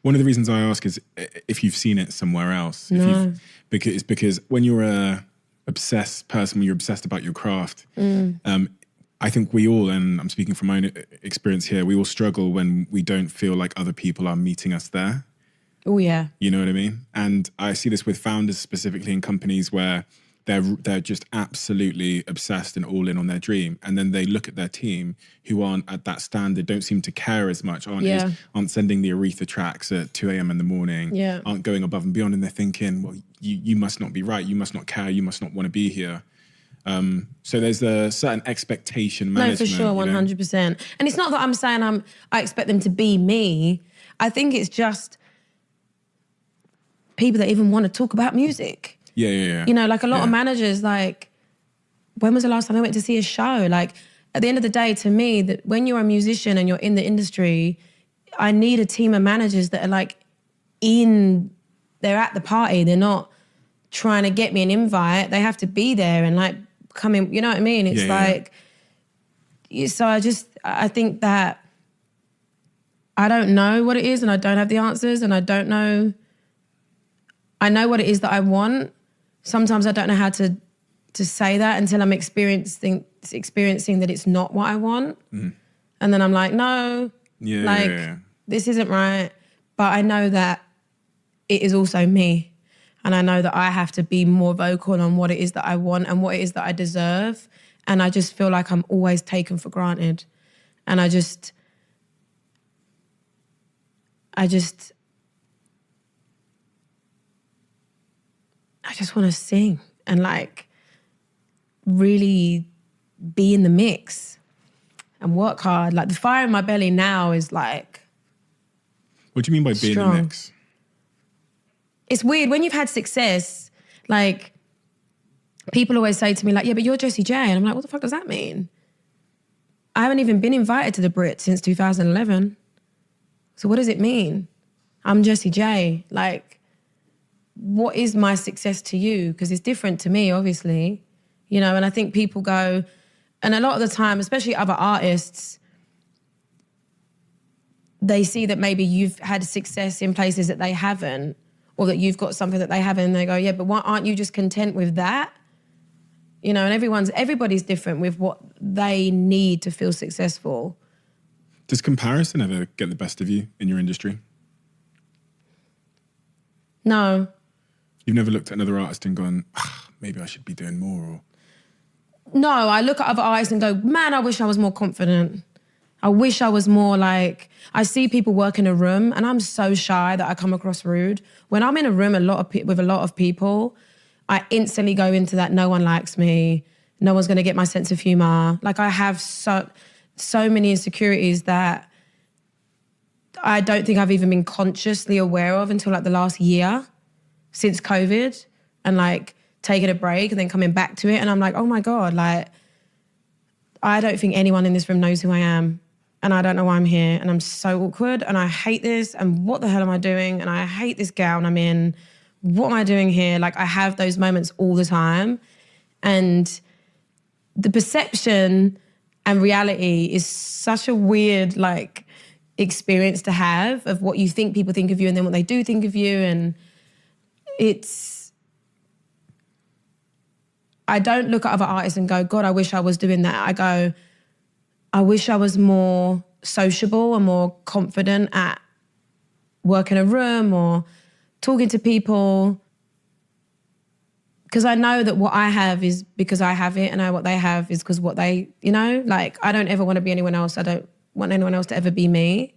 One of the reasons I ask is if you've seen it somewhere else. No. Because when you're a obsessed person, when you're obsessed about your craft, I think we all, and I'm speaking from my own experience here, we all struggle when we don't feel like other people are meeting us there. Oh, yeah. You know what I mean? And I see this with founders specifically in companies where they're just absolutely obsessed and all in on their dream. And then they look at their team who aren't at that standard, don't seem to care as much, aren't sending the Aretha tracks at 2 a.m. in the morning, aren't going above and beyond. And they're thinking, well, you must not be right. You must not care. You must not want to be here. So there's a certain expectation management. No, for sure, 100%. And it's not that I'm saying I expect them to be me. I think it's just people that even want to talk about music. Yeah. You know, like a lot of managers, like, when was the last time I went to see a show? Like, at the end of the day, to me, that when you're a musician and you're in the industry, I need a team of managers that are like they're at the party. They're not trying to get me an invite. They have to be there and like come in, you know what I mean? It's so I think that I don't know what it is and I don't have the answers and I know what it is that I want. Sometimes I don't know how to say that until I'm experiencing that it's not what I want. Mm-hmm. And then I'm like, no, this isn't right. But I know that it is also me. And I know that I have to be more vocal on what it is that I want and what it is that I deserve. And I just feel like I'm always taken for granted. And I just I just want to sing and like really be in the mix and work hard. Like the fire in my belly now is like, What do you mean by being in the strong. mix? It's weird when you've had success, like people always say to me like, yeah, but you're Jessie J. And I'm like, what the fuck does that mean? I haven't even been invited to the Brits since 2011. So what does it mean? I'm Jessie J. Like, what is my success to you? Because it's different to me, obviously. You know, and I think people go, and a lot of the time, especially other artists, they see that maybe you've had success in places that they haven't, or that you've got something that they haven't, and they go, yeah, but why aren't you just content with that? You know, and everybody's different with what they need to feel successful. Does comparison ever get the best of you in your industry? No. You've never looked at another artist and gone, maybe I should be doing more, or... No, I look at other artists and go, man, I wish I was more confident. I wish I was more like, I see people work in a room and I'm so shy that I come across rude. When I'm in a room with a lot of people, I instantly go into that no one likes me, no one's gonna get my sense of humor. Like I have so many insecurities that I don't think I've even been consciously aware of until like the last year since COVID, and like taking a break and then coming back to it. And I'm like, oh my God, like I don't think anyone in this room knows who I am. And I don't know why I'm here, and I'm so awkward, and I hate this, and what the hell am I doing? And I hate this gown I'm in. What am I doing here? Like I have those moments all the time. And the perception and reality is such a weird like experience to have of what you think people think of you and then what they do think of you. And I don't look at other artists and go, God, I wish I was doing that. I go, I wish I was more sociable and more confident at working a room or talking to people. Because I know that what I have is because I have it, and what they have is because what they, you know, like I don't ever want to be anyone else. I don't want anyone else to ever be me.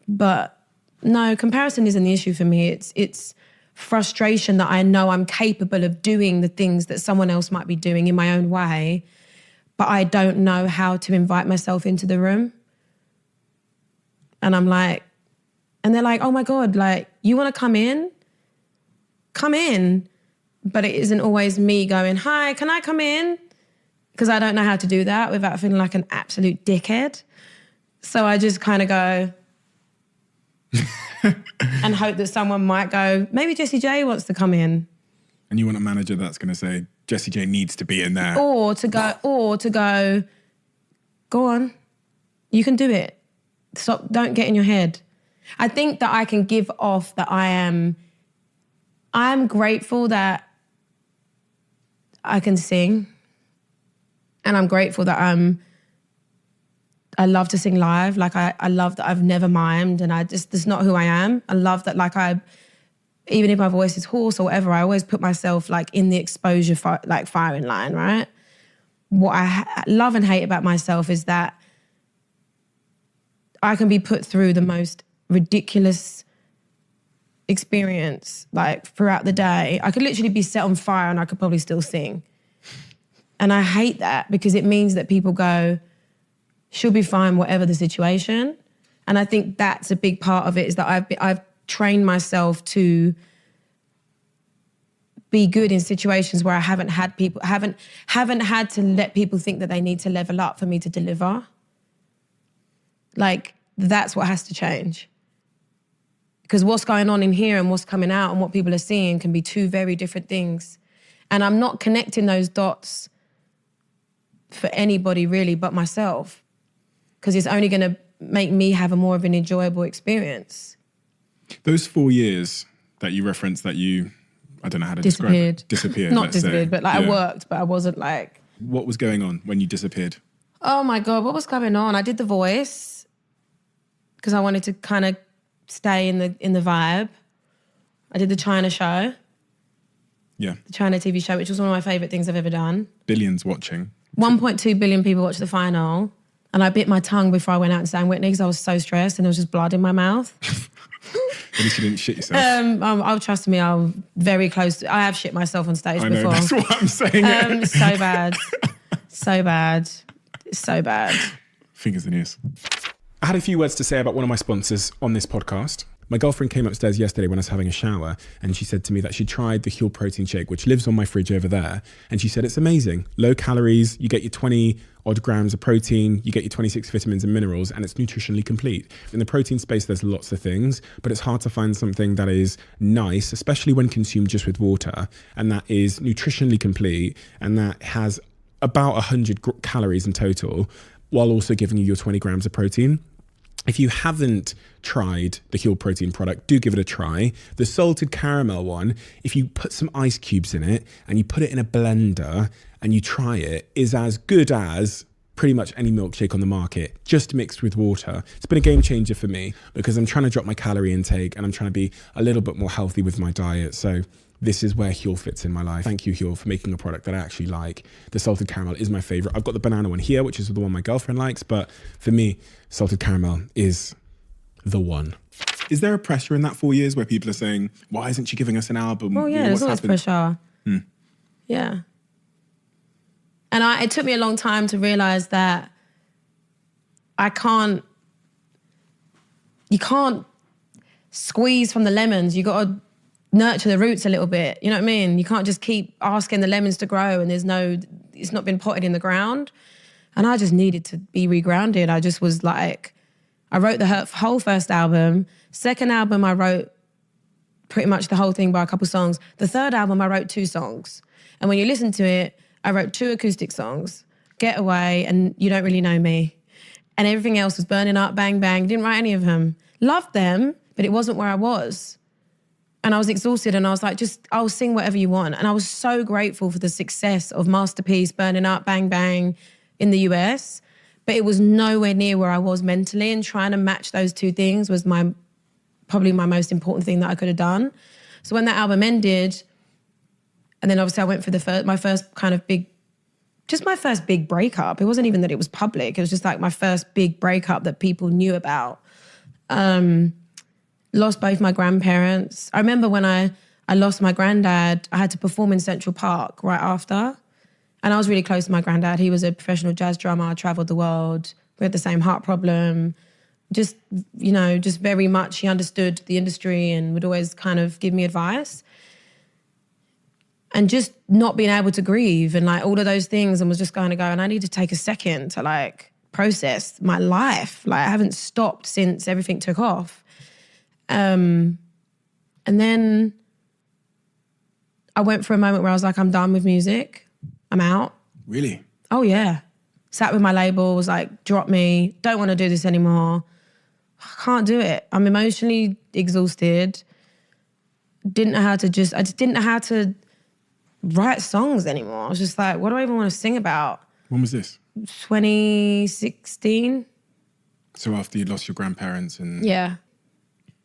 But no, comparison isn't the issue for me. It's frustration that I know I'm capable of doing the things that someone else might be doing in my own way, but I don't know how to invite myself into the room. And I'm like, and they're like, oh my God, like, you want to come in? Come in. But it isn't always me going, hi, can I come in? Because I don't know how to do that without feeling like an absolute dickhead. So I just kind of go and hope that someone might go, maybe Jessie J wants to come in. And you want a manager that's going to say, Jessie J needs to be in there. Or to go, go on, you can do it. Stop, don't get in your head. I think that I can give off that I'm grateful that I can sing. And I'm grateful that I love to sing live. Like I love that I've never mimed, and that's not who I am. I love that like even if my voice is hoarse or whatever, I always put myself like in the exposure firing line, right? What I love and hate about myself is that I can be put through the most ridiculous experience like throughout the day. I could literally be set on fire and I could probably still sing. And I hate that because it means that people go, she'll be fine whatever the situation. And I think that's a big part of it, is that I've trained myself to be good in situations where I haven't had to let people think that they need to level up for me to deliver. Like, that's what has to change. Because what's going on in here and what's coming out and what people are seeing can be two very different things. And I'm not connecting those dots for anybody really but myself, because it's only going to make me have a more of an enjoyable experience. Those 4 years that you referenced that you, I don't know how to disappeared. describe it. Disappeared. Not disappeared, but like I worked, but I wasn't like... What was going on when you disappeared? Oh my God, what was going on? I did The Voice because I wanted to kind of stay in the vibe. I did the China show. Yeah. The China TV show, which was one of my favourite things I've ever done. Billions watching. 1.2 billion people watched the final. And I bit my tongue before I went out and sang Whitney because I was so stressed and there was just blood in my mouth. At least you didn't shit yourself. I'll trust me. I'm very close. I have shit myself on stage I know, before. that's what I'm saying. So bad. So bad. So bad. Fingers and ears. I had a few words to say about one of my sponsors on this podcast. My girlfriend came upstairs yesterday when I was having a shower and she said to me that she tried the Huel protein shake, which lives on my fridge over there. And she said it's amazing. Low calories, you get your 20 odd grams of protein, you get your 26 vitamins and minerals, and it's nutritionally complete. In the protein space, there's lots of things, but it's hard to find something that is nice, especially when consumed just with water, and that is nutritionally complete and that has about 100 calories in total, while also giving you your 20 grams of protein. If you haven't tried the Huel protein product, do give it a try. The salted caramel one, if you put some ice cubes in it and you put it in a blender and you try it, is as good as pretty much any milkshake on the market, just mixed with water. It's been a game changer for me because I'm trying to drop my calorie intake and I'm trying to be a little bit more healthy with my diet. So this is where Huel fits in my life. Thank you, Huel, for making a product that I actually like. The salted caramel is my favorite. I've got the banana one here, which is the one my girlfriend likes, but for me, salted caramel is the one. Is there a pressure in that 4 years where people are saying, why isn't she giving us an album? Well, yeah, there's always pressure. Yeah. And it took me a long time to realize that you can't squeeze from the lemons. You got to nurture the roots a little bit. You know what I mean? You can't just keep asking the lemons to grow and it's not been potted in the ground. And I just needed to be regrounded. I just was like, I wrote the whole first album. Second album, I wrote pretty much the whole thing by a couple songs. The third album, I wrote 2 songs. And when you listen to it, I wrote 2 acoustic songs, Getaway and You Don't Really Know Me. And everything else was Burning Up, Bang Bang. Didn't write any of them. Loved them, but it wasn't where I was. And I was exhausted and I was like, I'll sing whatever you want. And I was so grateful for the success of Masterpiece, Burning Up, Bang Bang in the US. But it was nowhere near where I was mentally, and trying to match those 2 things was probably my most important thing that I could have done. So when that album ended, and then obviously I went for my first big breakup. It wasn't even that it was public. It was just like my first big breakup that people knew about. Lost both my grandparents. I remember when I lost my granddad, I had to perform in Central Park right after. And I was really close to my granddad. He was a professional jazz drummer, traveled the world. We had the same heart problem. Just very much he understood the industry and would always kind of give me advice. And just not being able to grieve and like all of those things, and was just going to go, and I need to take a second to like process my life. Like I haven't stopped since everything took off. And then I went for a moment where I was like, I'm done with music. I'm out. Really? Oh, yeah. Sat with my label, was like, drop me. Don't want to do this anymore. I can't do it. I'm emotionally exhausted. I just didn't know how to write songs anymore. I was just like, what do I even want to sing about? When was this? 2016. So after you lost your grandparents and... Yeah.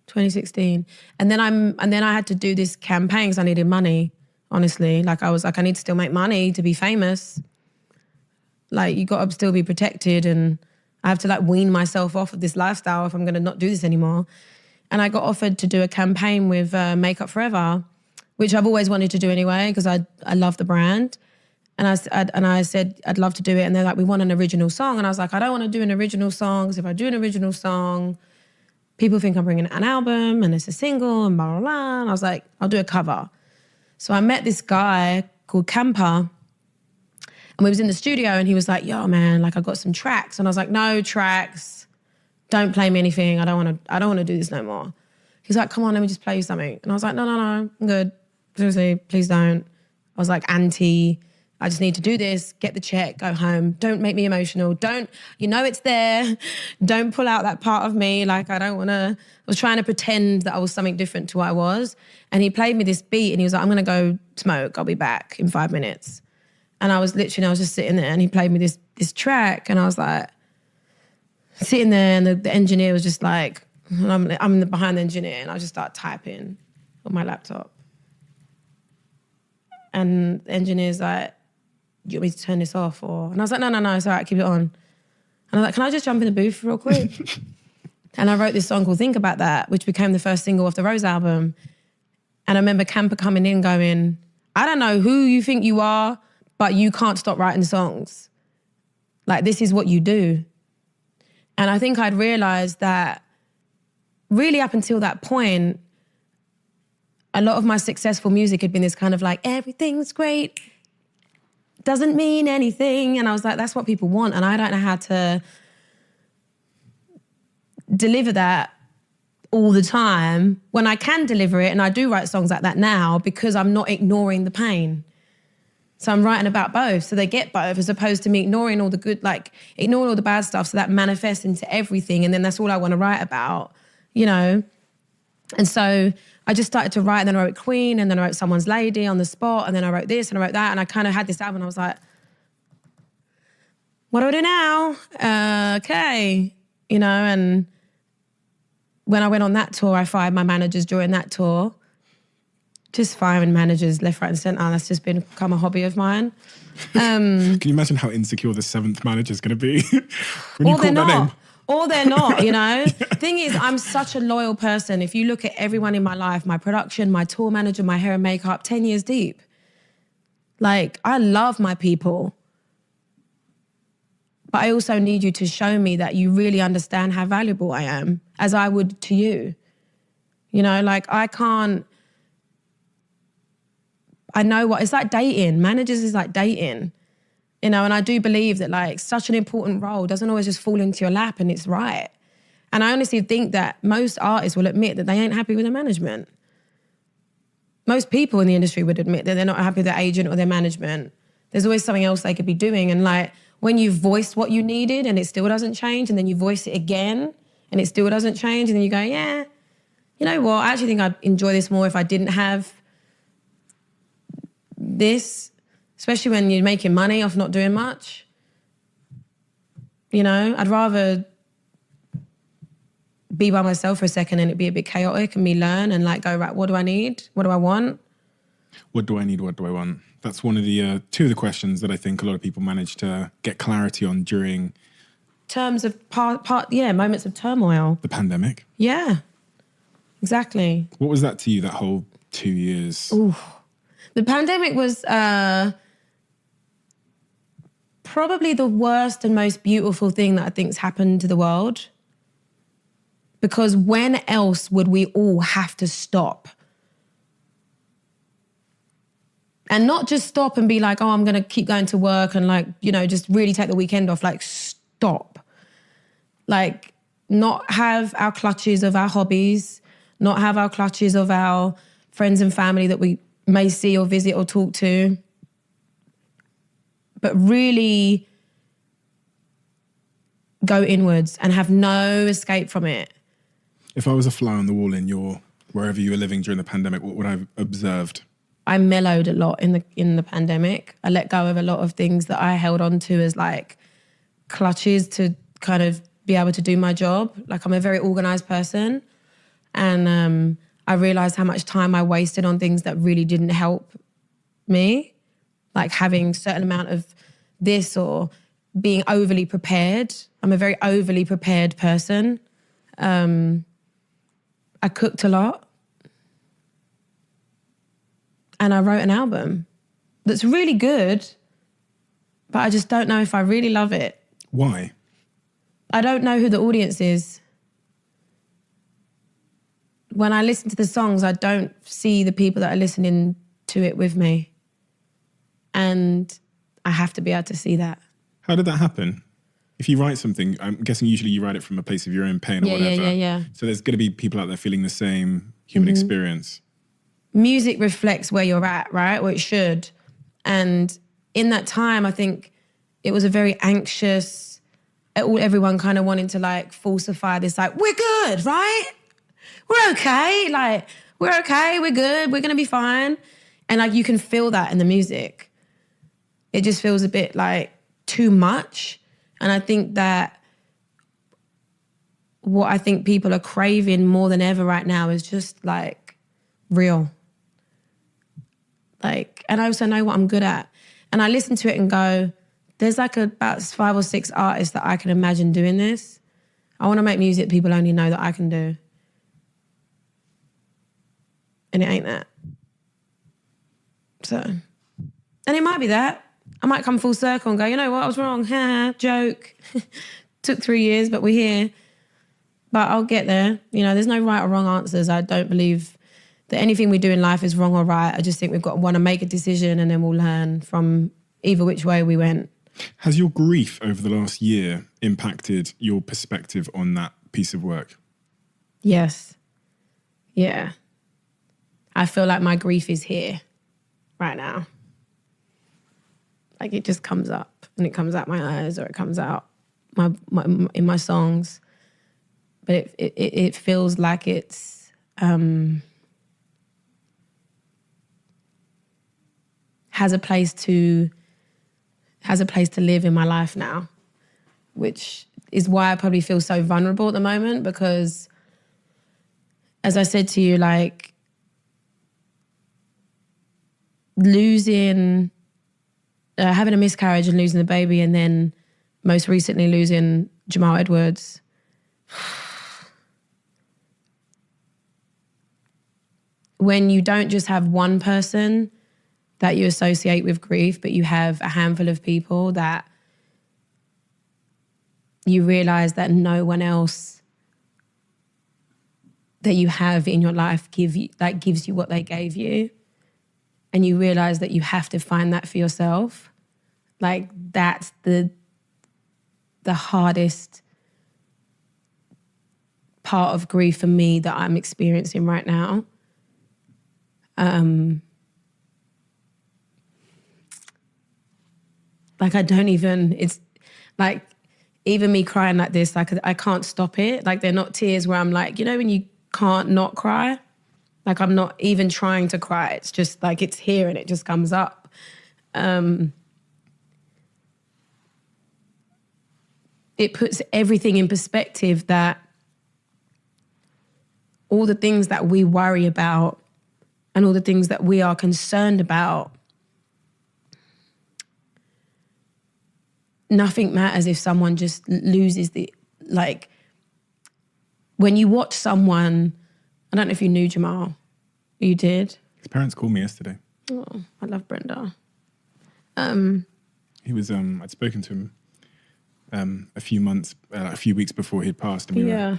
2016. And then I had to do this campaign because I needed money, honestly. Like I was like, I need to still make money to be famous. Like you got to still be protected, and I have to like wean myself off of this lifestyle if I'm going to not do this anymore. And I got offered to do a campaign with Make Up Forever, which I've always wanted to do anyway because I love the brand. And I said, I'd love to do it. And they're like, we want an original song. And I was like, I don't want to do an original song because if I do an original song, people think I'm bringing an album and it's a single and blah, blah, blah. And I was like, I'll do a cover. So I met this guy called Camper, and we was in the studio and he was like, yo, man, like I got some tracks. And I was like, no tracks. Don't play me anything. I don't want to do this no more. He's like, come on, let me just play you something. And I was like, no, I'm good. Seriously, please don't. I was like I just need to do this, get the check, go home. Don't make me emotional. It's there. Don't pull out that part of me. Like I was trying to pretend that I was something different to what I was. And he played me this beat and he was like, I'm going to go smoke. I'll be back in 5 minutes. And I was just sitting there and he played me this track and I was like, sitting there and the engineer was just like, I'm behind the engineer and I just start typing on my laptop. And the engineer's like, do you want me to turn this off? And I was like, no, it's all right, keep it on. And I was like, can I just jump in the booth real quick? And I wrote this song called Think About That, which became the first single off the Rose album. And I remember Camper coming in going, I don't know who you think you are, but you can't stop writing songs. Like, this is what you do. And I think I'd realized that really up until that point, a lot of my successful music had been this kind of like, everything's great, doesn't mean anything. And I was like, that's what people want. And I don't know how to deliver that all the time when I can deliver it. And I do write songs like that now because I'm not ignoring the pain. So I'm writing about both. So they get both, as opposed to me ignoring all the good, like ignoring all the bad stuff. So that manifests into everything. And then that's all I want to write about, you know? And so I just started to write, and then I wrote Queen, and then I wrote Someone's Lady on the spot, and then I wrote this and I wrote that. And I kind of had this album and I was like, what do I do now? Okay. You know, and when I went on that tour, I fired my managers during that tour. Just firing managers left, right and centre. That's just become a hobby of mine. Can you imagine how insecure the 7th manager is going to be when you call their name? Or they're not, you know? Thing is, I'm such a loyal person. If you look at everyone in my life, my production, my tour manager, my hair and makeup, 10 years deep. Like, I love my people. But I also need you to show me that you really understand how valuable I am, as I would to you. You know, like, I know what, it's like dating. Managers is like dating, you know, and I do believe that like such an important role doesn't always just fall into your lap and it's right. And I honestly think that most artists will admit that they ain't happy with their management. Most people in the industry would admit that they're not happy with their agent or their management. There's always something else they could be doing. And like when you voice what you needed and it still doesn't change, and then you voice it again and it still doesn't change, and then you go, yeah, you know what, I actually think I'd enjoy this more if I didn't have this, especially when you're making money off not doing much. You know, I'd rather be by myself for a second and it be a bit chaotic and me learn and like go, right, what do I need? What do I want? What do I need? What do I want? That's one of the two of the questions that I think a lot of people manage to get clarity on during terms of moments of turmoil. The pandemic. Yeah, exactly. What was that to you, that whole 2 years? Ooh. The pandemic was probably the worst and most beautiful thing that I think's happened to the world. Because when else would we all have to stop? And not just stop and be like, oh, I'm going to keep going to work and like, you know, just really take the weekend off. Like, stop. Like, not have our clutches of our hobbies, not have our clutches of our friends and family that we may see or visit or talk to, but really go inwards and have no escape from it. If I was a fly on the wall in wherever you were living during the pandemic, what would I have observed? I mellowed a lot in the pandemic. I let go of a lot of things that I held on to as like clutches to kind of be able to do my job. Like, I'm a very organised person, and I realised how much time I wasted on things that really didn't help me, like having a certain amount of this or being overly prepared. I'm a very overly prepared person. I cooked a lot. And I wrote an album that's really good, but I just don't know if I really love it. Why? I don't know who the audience is. When I listen to the songs, I don't see the people that are listening to it with me. And I have to be able to see that. How did that happen? If you write something, I'm guessing usually you write it from a place of your own pain or whatever. Yeah. So there's going to be people out there feeling the same human experience. Music reflects where you're at, right? Or it should. And in that time, I think it was a very anxious, everyone kind of wanting to like falsify this, like, we're good, right? We're okay. Like, we're okay, we're good, we're going to be fine. And like, you can feel that in the music. It just feels a bit like too much. And I think that what I think people are craving more than ever right now is just like real. Like, and I also know what I'm good at. And I listen to it and go, there's like about 5 or 6 artists that I can imagine doing this. I want to make music people only know that I can do. And it ain't that. So, and it might be that. I might come full circle and go, you know what, I was wrong. Ha, joke. Took 3 years, but we're here. But I'll get there. You know, there's no right or wrong answers. I don't believe that anything we do in life is wrong or right. I just think we've got to want to make a decision and then we'll learn from either which way we went. Has your grief over the last year impacted your perspective on that piece of work? Yes. Yeah. I feel like my grief is here right now. Like it just comes up and it comes out my eyes or it comes out in my songs. But it feels like it's has a place to live in my life now, which is why I probably feel so vulnerable at the moment, because as I said to you, like losing, having a miscarriage and losing the baby, and then most recently losing Jamal Edwards. When you don't just have one person that you associate with grief, but you have a handful of people that you realize that no one else that you have in your life gives you what they gave you. And you realize that you have to find that for yourself. Like that's the hardest part of grief for me that I'm experiencing right now. Like it's like even me crying like this, like I can't stop it. Like they're not tears where I'm like, you know, when you can't not cry, like I'm not even trying to cry. It's just like it's here and it just comes up. It puts everything in perspective that all the things that we worry about and all the things that we are concerned about, nothing matters if someone just loses like, when you watch someone, I don't know if you knew Jamal. You did? His parents called me yesterday. Oh, I love Brenda. He was, I'd spoken to him a few weeks before he'd passed. And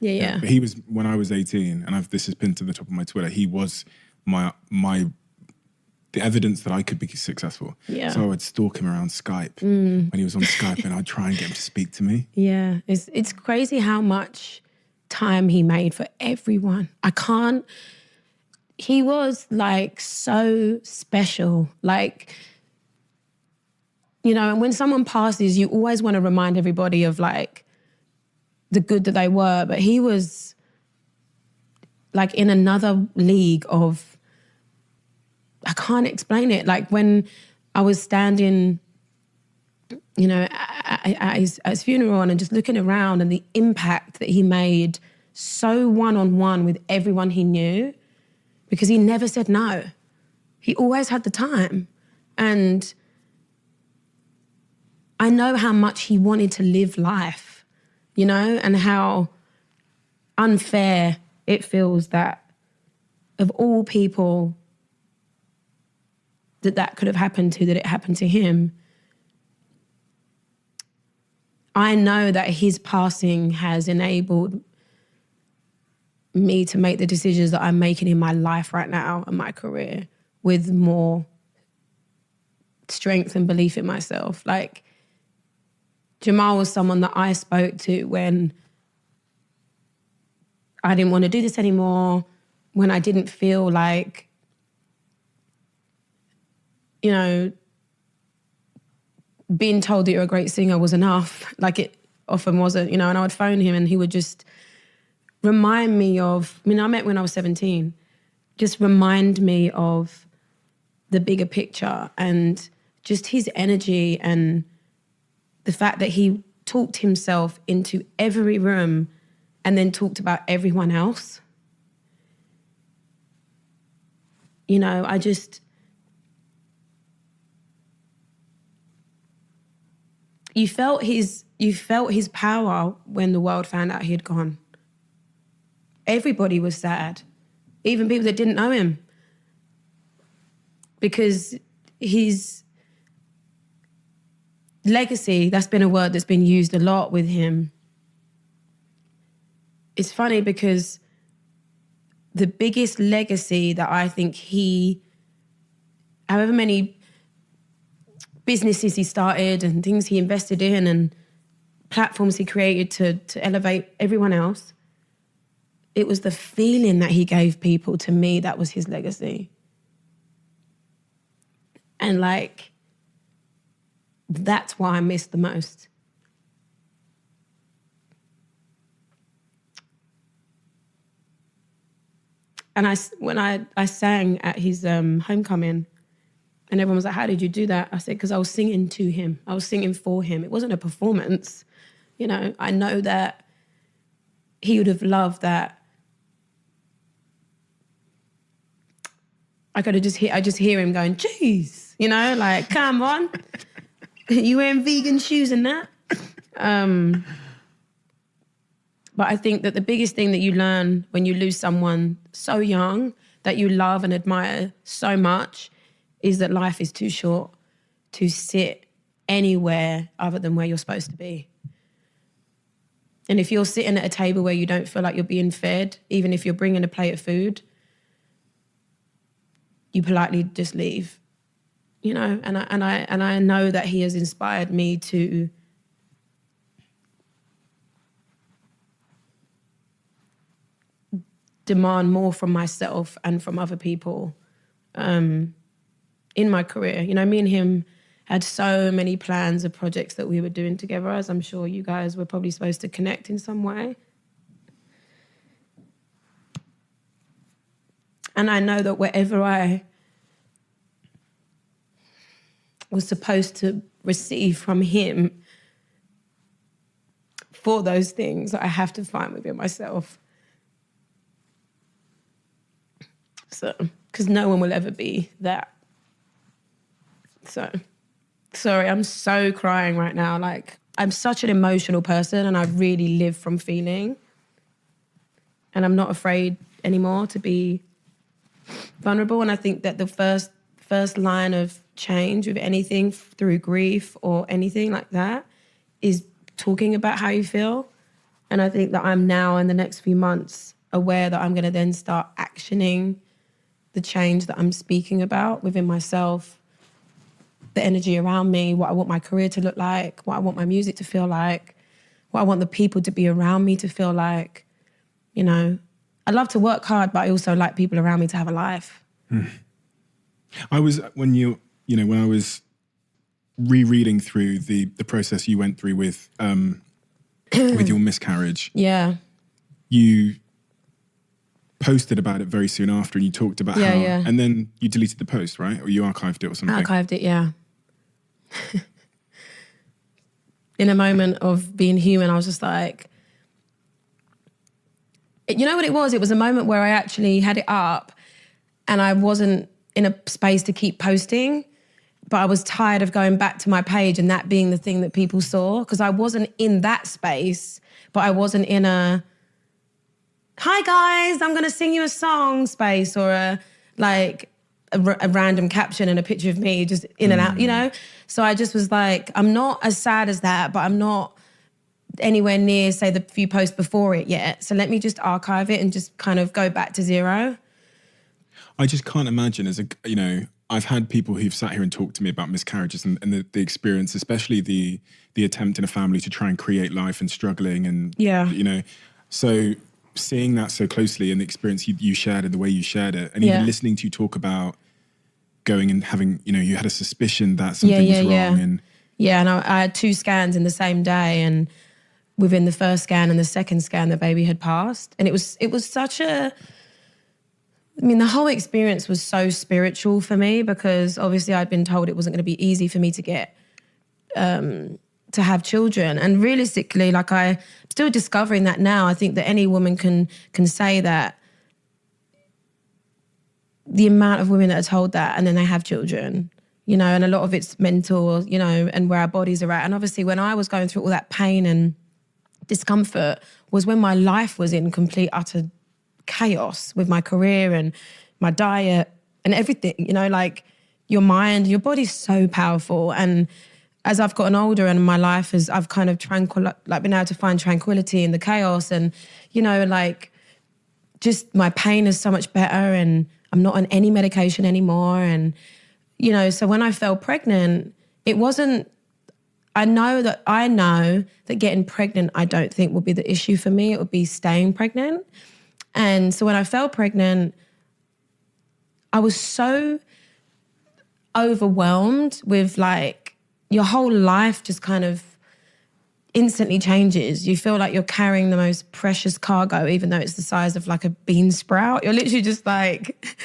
Yeah. But he was, when I was 18, and this has pinned to the top of my Twitter, he was the evidence that I could be successful. Yeah. So I would stalk him around Skype when he was on Skype, and I'd try and get him to speak to me. Yeah, it's crazy how much time he made for everyone. He was like so special. Like, you know, and when someone passes, you always want to remind everybody of like the good that they were, but he was like in another league of, I can't explain it. Like when I was standing, you know, at his funeral and just looking around and the impact that he made so one-on-one with everyone he knew, because he never said no. He always had the time. And I know how much he wanted to live life, you know, and how unfair it feels that of all people that could have happened to, that it happened to him. I know that his passing has enabled me to make the decisions that I'm making in my life right now and my career with more strength and belief in myself. Like, Jamal was someone that I spoke to when I didn't want to do this anymore, when I didn't feel like, you know, being told that you're a great singer was enough. Like it often wasn't, you know, and I would phone him and he would just remind me of, I mean, I met when I was 17, just remind me of the bigger picture and just his energy and the fact that he talked himself into every room and then talked about everyone else. You know, you felt his power when the world found out he had gone. Everybody was sad, even people that didn't know him, because his legacy, that's been a word that's been used a lot with him. It's funny because the biggest legacy that I think however many businesses he started and things he invested in and platforms he created to elevate everyone else, it was the feeling that he gave people. To me, that was his legacy. And like, that's why I miss the most. And when I sang at his homecoming, and everyone was like, how did you do that? I said, because I was singing to him. I was singing for him. It wasn't a performance. You know, I know that he would have loved that. I just hear him going, geez, you know, like, come on. You wearing vegan shoes and that? But I think that the biggest thing that you learn when you lose someone so young that you love and admire so much is that life is too short to sit anywhere other than where you're supposed to be. And if you're sitting at a table where you don't feel like you're being fed, even if you're bringing a plate of food, you politely just leave, you know. And I know that he has inspired me to demand more from myself and from other people in my career. You know, me and him had so many plans of projects that we were doing together, as I'm sure you guys were probably supposed to connect in some way. And I know that wherever I was supposed to receive from him for those things, I have to find within myself. So, because no one will ever be that. So, sorry, I'm so crying right now. Like, I'm such an emotional person and I really live from feeling. And I'm not afraid anymore to be vulnerable. And I think that the first line of change with anything through grief or anything like that is talking about how you feel. And I think that I'm now in the next few months aware that I'm going to then start actioning the change that I'm speaking about within myself, the energy around me, what I want my career to look like, what I want my music to feel like, what I want the people to be around me to feel like. You know, I love to work hard, but I also like people around me to have a life. I was, when I was rereading through the process you went through with your miscarriage. Yeah. You posted about it very soon after and you talked about how, and then you deleted the post, right? Or you archived it or something? Archived it, yeah. In a moment of being human, I was just like, you know what it was? It was a moment where I actually had it up and I wasn't in a space to keep posting, but I was tired of going back to my page and that being the thing that people saw, because I wasn't in that space, but I wasn't in a, hi guys, I'm going to sing you a song space, or a random caption and a picture of me just in and out, you know? So I just was like, I'm not as sad as that, but I'm not anywhere near, say, the few posts before it yet. So let me just archive it and just kind of go back to zero. I just can't imagine I've had people who've sat here and talked to me about miscarriages and the experience, especially the attempt in a family to try and create life and struggling and, so seeing that so closely and the experience you shared and the way you shared it, and even listening to you talk about going and having, you had a suspicion that something was wrong. And I had 2 scans in the same day, and within the first scan and the second scan, the baby had passed. And it was such the whole experience was so spiritual for me, because obviously I'd been told it wasn't going to be easy for me to get, to have children. And realistically, like, I'm still discovering that now. I think that any woman can say that. The amount of women that are told that and then they have children, and a lot of it's mental, and where our bodies are at. And obviously when I was going through all that pain and discomfort was when my life was in complete, utter chaos with my career and my diet and everything, like your mind, your body's so powerful. And as I've gotten older and my life is, I've kind of been able to find tranquility in the chaos and, like just my pain is so much better and I'm not on any medication anymore. And, so when I fell pregnant, it wasn't, I know that getting pregnant, I don't think will be the issue for me. It would be staying pregnant. And so when I fell pregnant, I was so overwhelmed with like your whole life just kind of instantly changes. You feel like you're carrying the most precious cargo, even though it's the size of like a bean sprout. You're literally just like,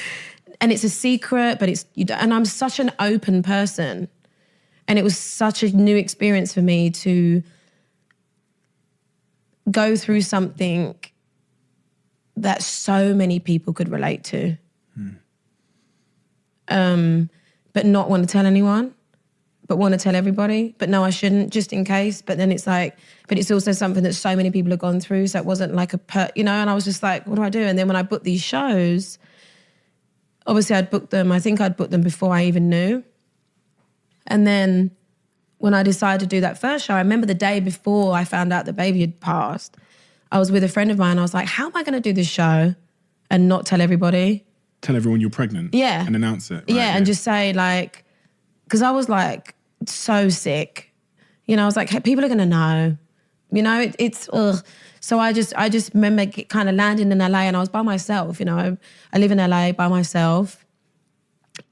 and it's a secret, but and I'm such an open person. And it was such a new experience for me to go through something that so many people could relate to. But not want to tell anyone, but want to tell everybody. But no, I shouldn't, just in case. But then it's like, but it's also something that so many people have gone through. So it wasn't like and I was just like, what do I do? And then when I booked these shows, obviously I think I'd booked them before I even knew. And then when I decided to do that first show, I remember the day before I found out the baby had passed, I was with a friend of mine. I was like, how am I going to do this show and not tell everybody? Tell everyone you're pregnant? Yeah. And announce it? Right? Yeah, and just say like, because I was like so sick. I was like, hey, people are going to know. It's, ugh. So I just remember kind of landing in LA and I was by myself. I live in LA by myself.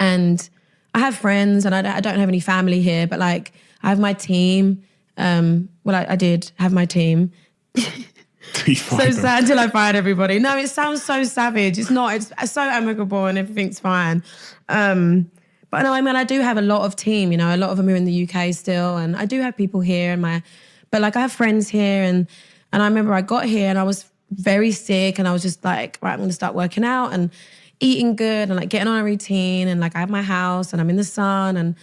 And I have friends and I don't have any family here, but like I have my team. I did have my team. So sad till I fired everybody. No, it sounds so savage. It's not. It's so amicable and everything's fine. But no, I do have a lot of team. A lot of them are in the UK still, and I do have people here. But like I have friends here, and I remember I got here and I was very sick, and I was just like, right, I'm going to start working out and eating good and like getting on a routine, and like I have my house and I'm in the sun, and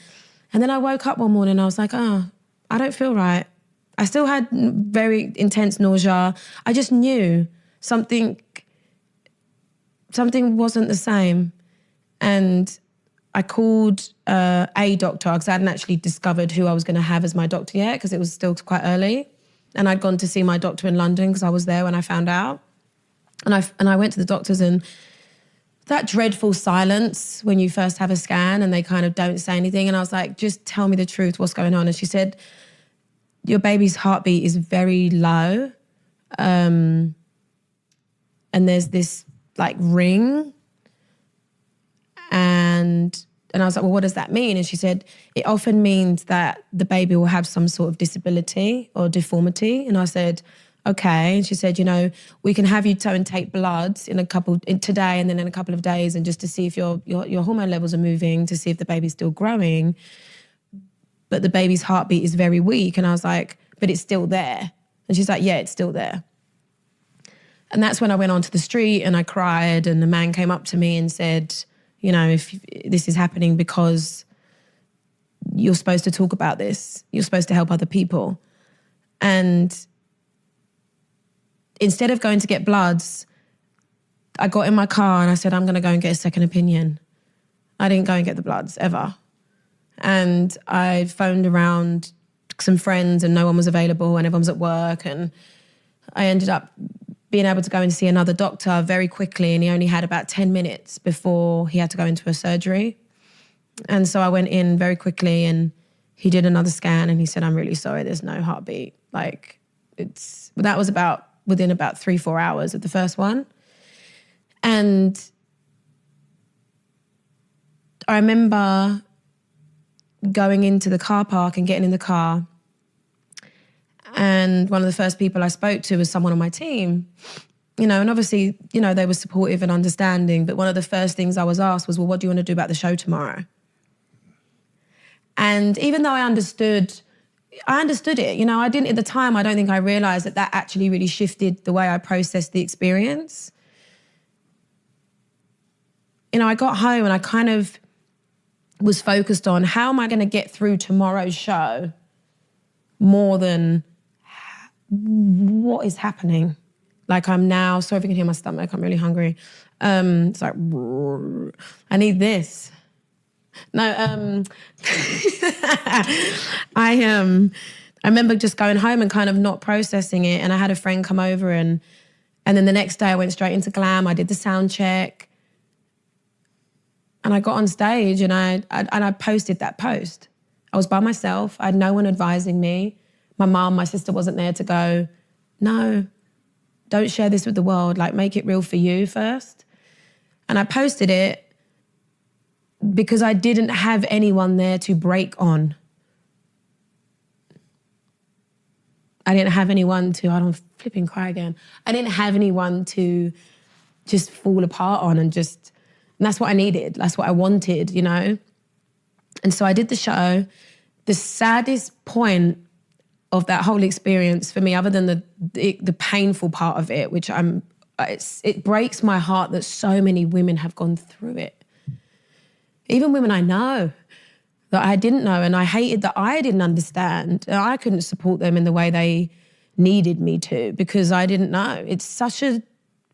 then I woke up one morning and I was like, oh, I don't feel right. I still had very intense nausea. I just knew something wasn't the same. And I called a doctor because I hadn't actually discovered who I was going to have as my doctor yet because it was still quite early. And I'd gone to see my doctor in London because I was there when I found out. And I went to the doctors, and that dreadful silence when you first have a scan and they kind of don't say anything. And I was like, just tell me the truth, what's going on? And she said, your baby's heartbeat is very low. And there's this like ring. And I was like, well, what does that mean? And she said, it often means that the baby will have some sort of disability or deformity. And I said, okay. And she said, we can have you and take bloods today and then in a couple of days, and just to see if your hormone levels are moving, to see if the baby's still growing. But the baby's heartbeat is very weak. And I was like, but it's still there. And she's like, yeah, it's still there. And that's when I went onto the street and I cried, and the man came up to me and said, if this is happening because you're supposed to talk about this, you're supposed to help other people. And instead of going to get bloods, I got in my car and I said, I'm going to go and get a second opinion. I didn't go and get the bloods ever. And I phoned around some friends and no one was available and everyone's at work, and I ended up being able to go and see another doctor very quickly, and he only had about 10 minutes before he had to go into a surgery. And so I went in very quickly and he did another scan and he said, I'm really sorry, there's no heartbeat. Like that was within about 3-4 hours of the first one. And I remember going into the car park and getting in the car, and one of the first people I spoke to was someone on my team, and obviously, they were supportive and understanding, but one of the first things I was asked was, well, what do you want to do about the show tomorrow? And even though I understood it, I didn't at the time, I don't think I realised that actually really shifted the way I processed the experience. I got home and I kind of was focused on how am I going to get through tomorrow's show more than what is happening. Like I'm now, sorry if you can hear my stomach, I'm really hungry. It's like, I need this. No, I remember just going home and kind of not processing it. And I had a friend come over and then the next day I went straight into glam. I did the sound check. And I got on stage and I posted that post. I was by myself. I had no one advising me. My mom, my sister wasn't there to go, no, don't share this with the world. Like, make it real for you first. And I posted it because I didn't have anyone there to break on. I didn't have anyone to, I don't flipping cry again. I didn't have anyone to just fall apart on and that's what I needed. That's what I wanted, you know? And so I did the show. The saddest point of that whole experience for me, other than the painful part of it, which it breaks my heart that so many women have gone through it. Even women I know that I didn't know, and I hated that I didn't understand. And I couldn't support them in the way they needed me to because I didn't know. It's such a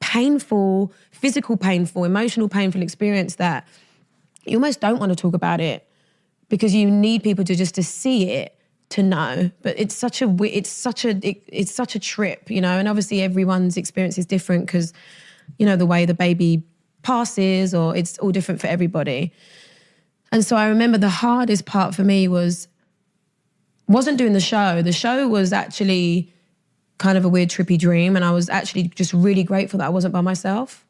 painful, physical painful, emotional painful experience that you almost don't want to talk about it because you need people to see it, to know. But it's such a trip, you know. And obviously everyone's experience is different because, you know, the way the baby passes, or it's all different for everybody. And so I remember the hardest part for me wasn't doing the show. The show was actually kind of a weird trippy dream, and I was actually just really grateful that I wasn't by myself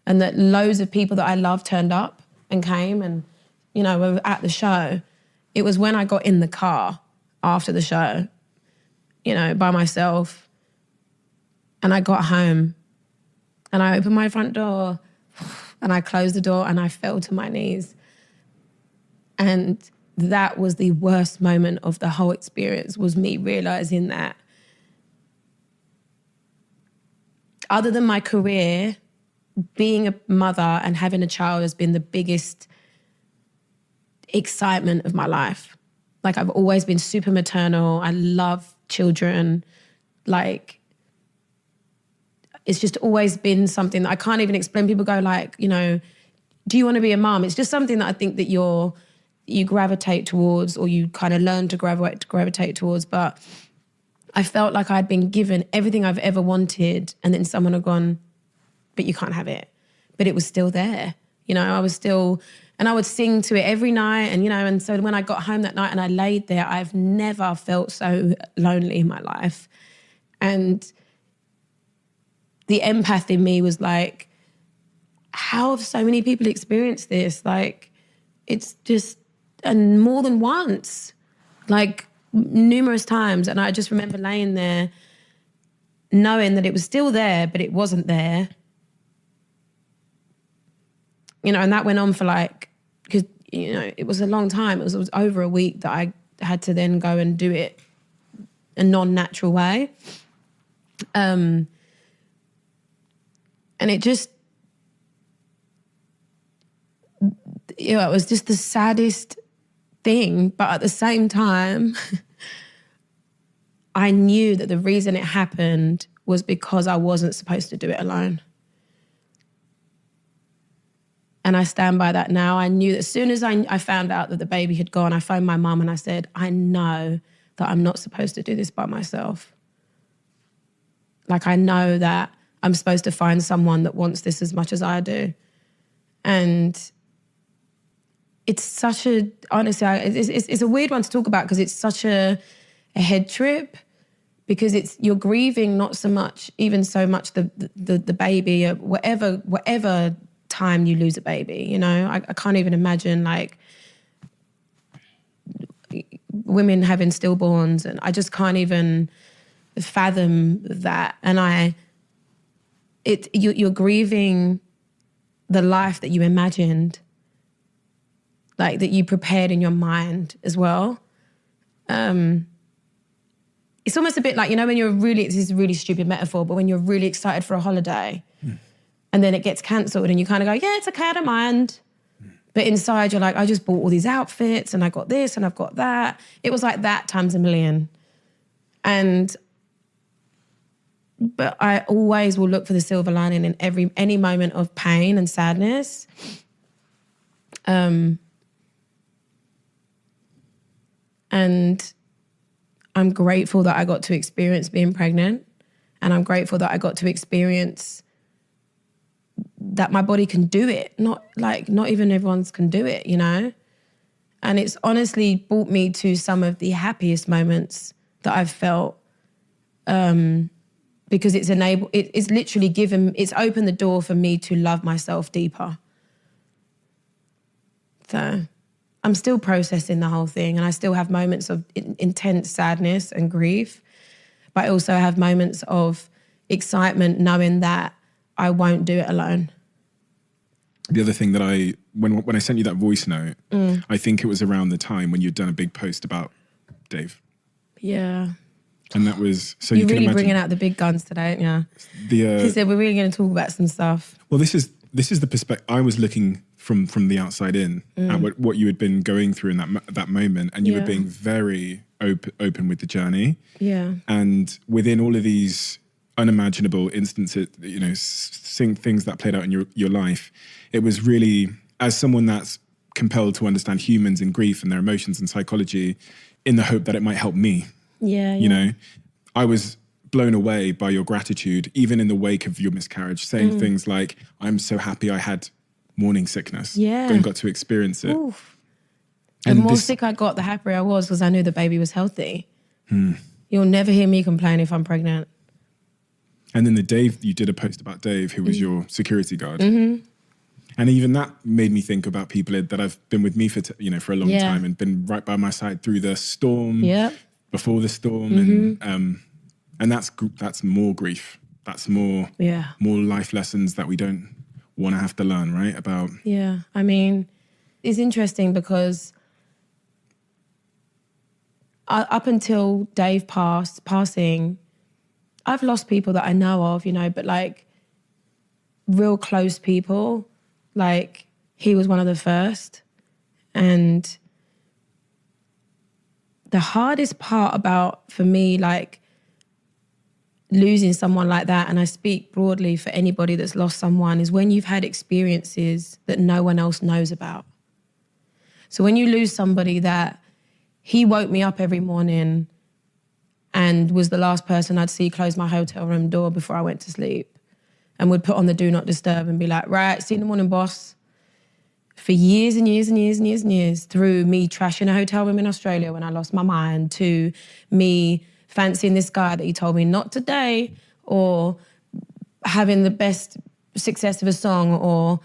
and that loads of people that I love turned up and came and, you know, were at the show. It was when I got in the car after the show, you know, by myself, and I got home and I opened my front door and I closed the door and I fell to my knees. And that was the worst moment of the whole experience, was me realizing that other than my career, being a mother and having a child has been the biggest excitement of my life. Like, I've always been super maternal. I love children. Like, it's just always been something that I can't even explain. People go like, you know, do you want to be a mom? It's just something that I think that you gravitate towards, or you kind of learn to gravitate towards. But I felt like I'd been given everything I've ever wanted, and then someone had gone, but you can't have it. But it was still there. You know, I was still, and I would sing to it every night. And, you know, and so when I got home that night and I laid there, I've never felt so lonely in my life. And the empath in me was like, how have so many people experienced this? Like, it's just, and more than once, like numerous times. And I just remember laying there knowing that it was still there, but it wasn't there. You know, and that went on for like, because, you know, it was a long time. It was over a week that I had to then go and do it a non-natural way. And it just, you know, it was just the saddest thing. But at the same time, I knew that the reason it happened was because I wasn't supposed to do it alone. And I stand by that now. I knew that as soon as I found out that the baby had gone, I phoned my mum and I said, I know that I'm not supposed to do this by myself. Like, I know that I'm supposed to find someone that wants this as much as I do. And it's such a, honestly, it's a weird one to talk about because it's such a head trip, because you're grieving not so much the baby, or whatever time you lose a baby, you know. I can't even imagine like women having stillborns, and I just can't even fathom that. And you're grieving the life that you imagined, like that you prepared in your mind as well. It's almost a bit like, you know, when this is a really stupid metaphor, but when you're really excited for a holiday and then it gets cancelled and you kind of go, yeah, it's okay, I don't mind. But inside you're like, I just bought all these outfits and I got this and I've got that. It was like that times a million. But I always will look for the silver lining in any moment of pain and sadness. And I'm grateful that I got to experience being pregnant, and I'm grateful that I got to experience that my body can do it. Not even everyone's can do it, you know? And it's honestly brought me to some of the happiest moments that I've felt, because it's opened the door for me to love myself deeper. So I'm still processing the whole thing, and I still have moments of intense sadness and grief, but I also have moments of excitement knowing that I won't do it alone. The other thing that when I sent you that voice note, I think it was around the time when you'd done a big post about Dave. Yeah. And that was, so You're you can really imagine. bringing out the big guns today, yeah. He said, we're really going to talk about some stuff. Well, this is the perspective. I was looking from the outside in at what you had been going through in that moment, and you were being very open with the journey. Yeah. And within all of these unimaginable instances, you know, things that played out in your life, it was really, as someone that's compelled to understand humans and grief and their emotions and psychology, in the hope that it might help me. Yeah. You know, I was blown away by your gratitude, even in the wake of your miscarriage, saying things like, I'm so happy I had morning sickness and got to experience it. Oof. The more sick I got, the happier I was, because I knew the baby was healthy. You'll never hear me complain if I'm pregnant. And then you did a post about Dave, who was your security guard. And even that made me think about people that have been with me for a long time and been right by my side through the storm, before the storm, and that's more grief. That's more life lessons that we don't want to have to learn, right? About I mean, it's interesting because up until Dave passing, I've lost people that I know of, you know, but like real close people. Like, he was one of the first. And the hardest part for me, like, losing someone like that, and I speak broadly for anybody that's lost someone, is when you've had experiences that no one else knows about. So when you lose somebody that he woke me up every morning and was the last person I'd see close my hotel room door before I went to sleep, and would put on the do not disturb and be like, right, see you in the morning, boss. For years and years and years and years and years, through me trashing a hotel room in Australia when I lost my mind, to me fancying this guy that he told me not today, or having the best success of a song, or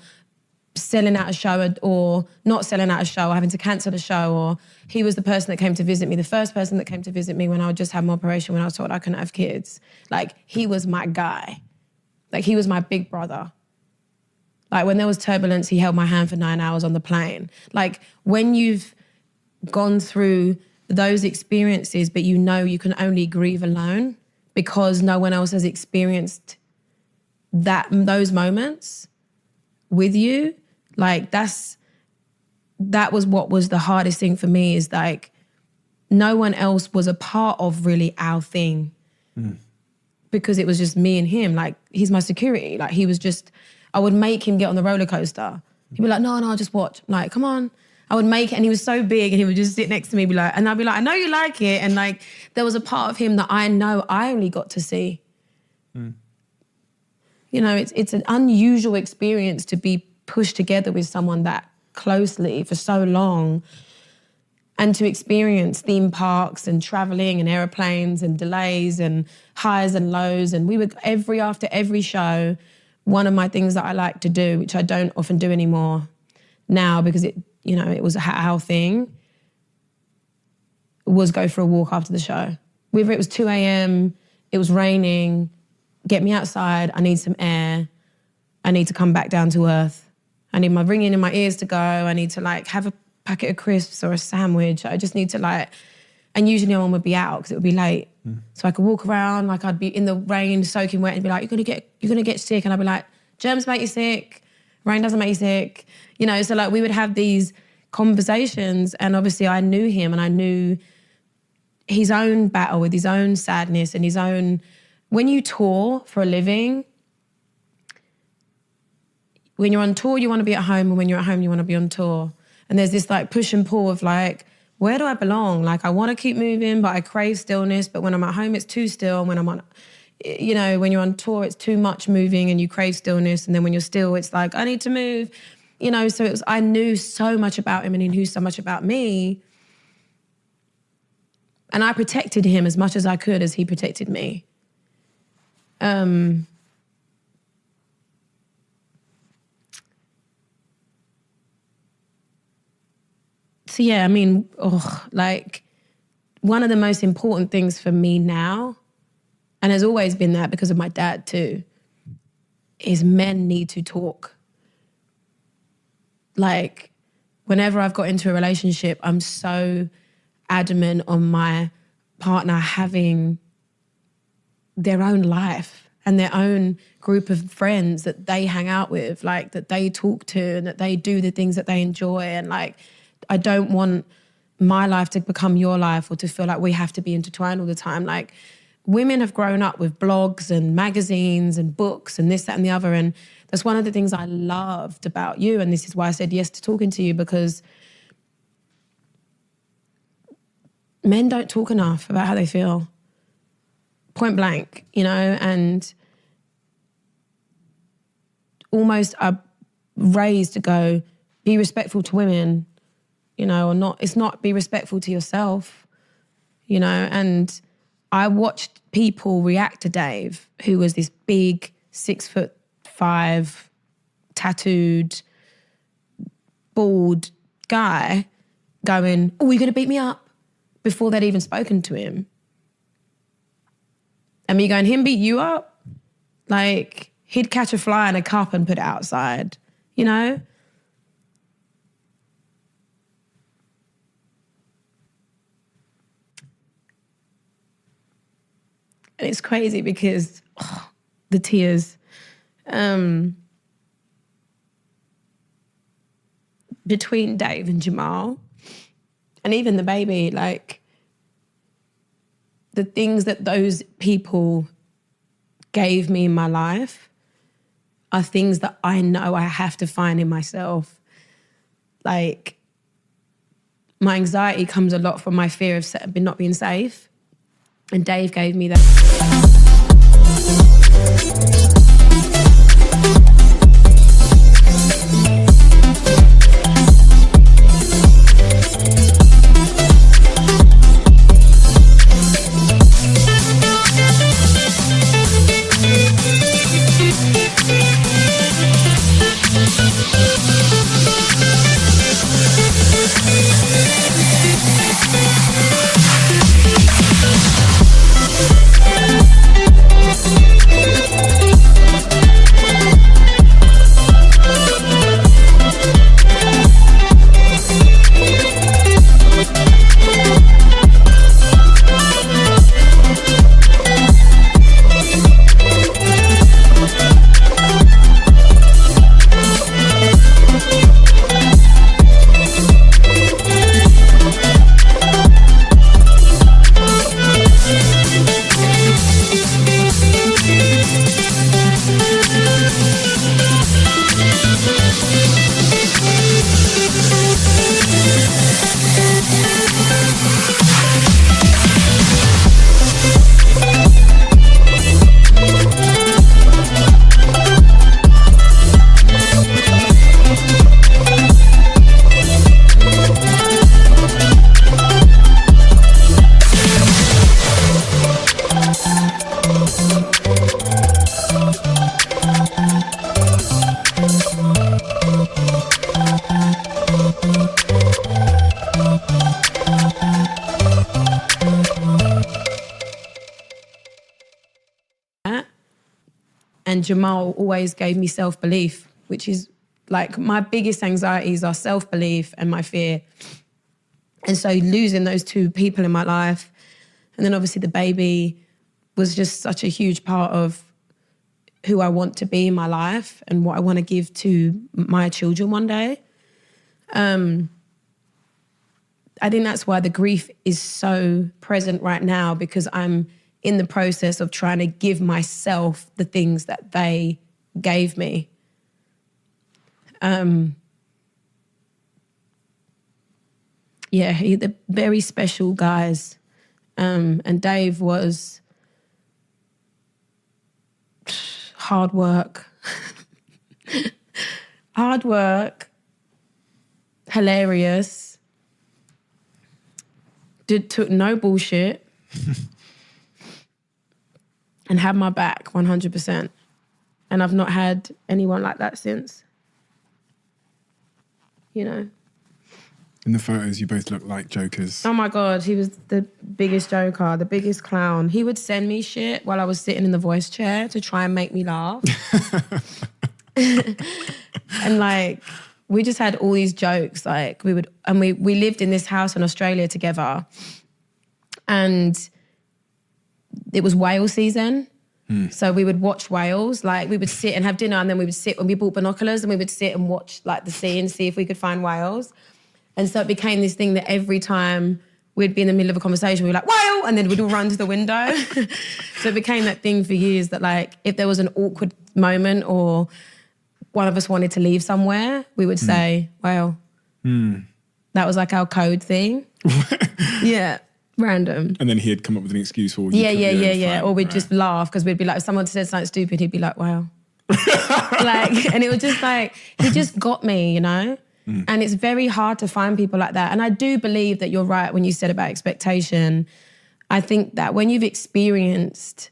selling out a show, or not selling out a show, or having to cancel a show, or he was the person that came to visit me, the first person that came to visit me when I just had my operation, when I was told I couldn't have kids. Like, he was my guy. Like, he was my big brother. Like, when there was turbulence, he held my hand for 9 hours on the plane. Like, when you've gone through those experiences, but you know you can only grieve alone because no one else has experienced those moments with you, like, that was what was the hardest thing for me, is like, no one else was a part of really our thing. Because it was just me and him. Like, he's my security. Like, he was just, I would make him get on the roller coaster. He'd be like, no, I'll just watch. I'm like, come on. I would make it, and he was so big, and he would just sit next to me, be like, and I'd be like, I know you like it. And like, there was a part of him that I know I only got to see. You know, it's an unusual experience to be pushed together with someone that closely for so long, and to experience theme parks and traveling and airplanes and delays and highs and lows. And we would, after every show, one of my things that I like to do, which I don't often do anymore now because it was our thing, was go for a walk after the show. Whether it was 2 a.m, it was raining, get me outside, I need some air, I need to come back down to earth. I need my ringing in my ears to go, I need to like have a packet of crisps or a sandwich. I just need to like, and usually no one would be out because it would be late. So I could walk around, like I'd be in the rain, soaking wet, and be like, you're gonna get sick. And I'd be like, germs make you sick. Rain doesn't make you sick. You know, so like we would have these conversations, and obviously I knew him and I knew his own battle with his own sadness and his own... When you tour for a living, when you're on tour, you want to be at home, and when you're at home, you want to be on tour. And there's this like push and pull of like, where do I belong? Like I want to keep moving, but I crave stillness. But when I'm at home, it's too still. And when I'm on, you know, when you're on tour, it's too much moving and you crave stillness. And then when you're still, it's like, I need to move. You know, so it was, I knew so much about him and he knew so much about me. And I protected him as much as I could as he protected me. So yeah, I mean, like one of the most important things for me now, and has always been that because of my dad too, is men need to talk. Like whenever I've got into a relationship, I'm so adamant on my partner having their own life and their own group of friends that they hang out with, like that they talk to and that they do the things that they enjoy. And like, I don't want my life to become your life or to feel like we have to be intertwined all the time. Like women have grown up with blogs and magazines and books and this, that and the other. And that's one of the things I loved about you. And this is why I said yes to talking to you, because men don't talk enough about how they feel. Point blank, you know, and almost are raised to go, be respectful to women, you know, or not, it's not be respectful to yourself, you know. And I watched people react to Dave, who was this big 6'5", tattooed, bald guy, going, oh, you're going to beat me up, before they'd even spoken to him. And me going, him beat you up? Like, he'd catch a fly in a cup and put it outside, you know? And it's crazy because the tears. Between Dave and Jamal, and even the baby, like the things that those people gave me in my life are things that I know I have to find in myself. Like my anxiety comes a lot from my fear of not being safe. And Dave gave me that. And Jamal always gave me self-belief, which is like my biggest anxieties are self-belief and my fear. And so losing those two people in my life, and then obviously the baby was just such a huge part of who I want to be in my life and what I want to give to my children one day. I think that's why the grief is so present right now, because I'm in the process of trying to give myself the things that they gave me. They're very special guys. And Dave was hard work, hilarious, took no bullshit, and had my back 100%. And I've not had anyone like that since, you know. In the photos, you both look like jokers. Oh my God, he was the biggest joker, the biggest clown. He would send me shit while I was sitting in the voice chair to try and make me laugh. And like, we just had all these jokes. Like we lived in this house in Australia together, and it was whale season. So we would watch whales. Like we would sit and have dinner, and then we would sit, and we bought binoculars, and we would sit and watch like the sea and see if we could find whales. And so it became this thing that every time we'd be in the middle of a conversation, we'd be like, whale, and then we'd all run to the window. So it became that thing for years that like, if there was an awkward moment or one of us wanted to leave somewhere, we would say, whale. That was like our code thing. Yeah, random. And then he'd come up with an excuse for Yeah. Or we'd just laugh because we'd be like, if someone said something stupid, he'd be like, wow. Like, and it was just like, he just got me, you know? And it's very hard to find people like that. And I do believe that you're right when you said about expectation. I think that when you've experienced,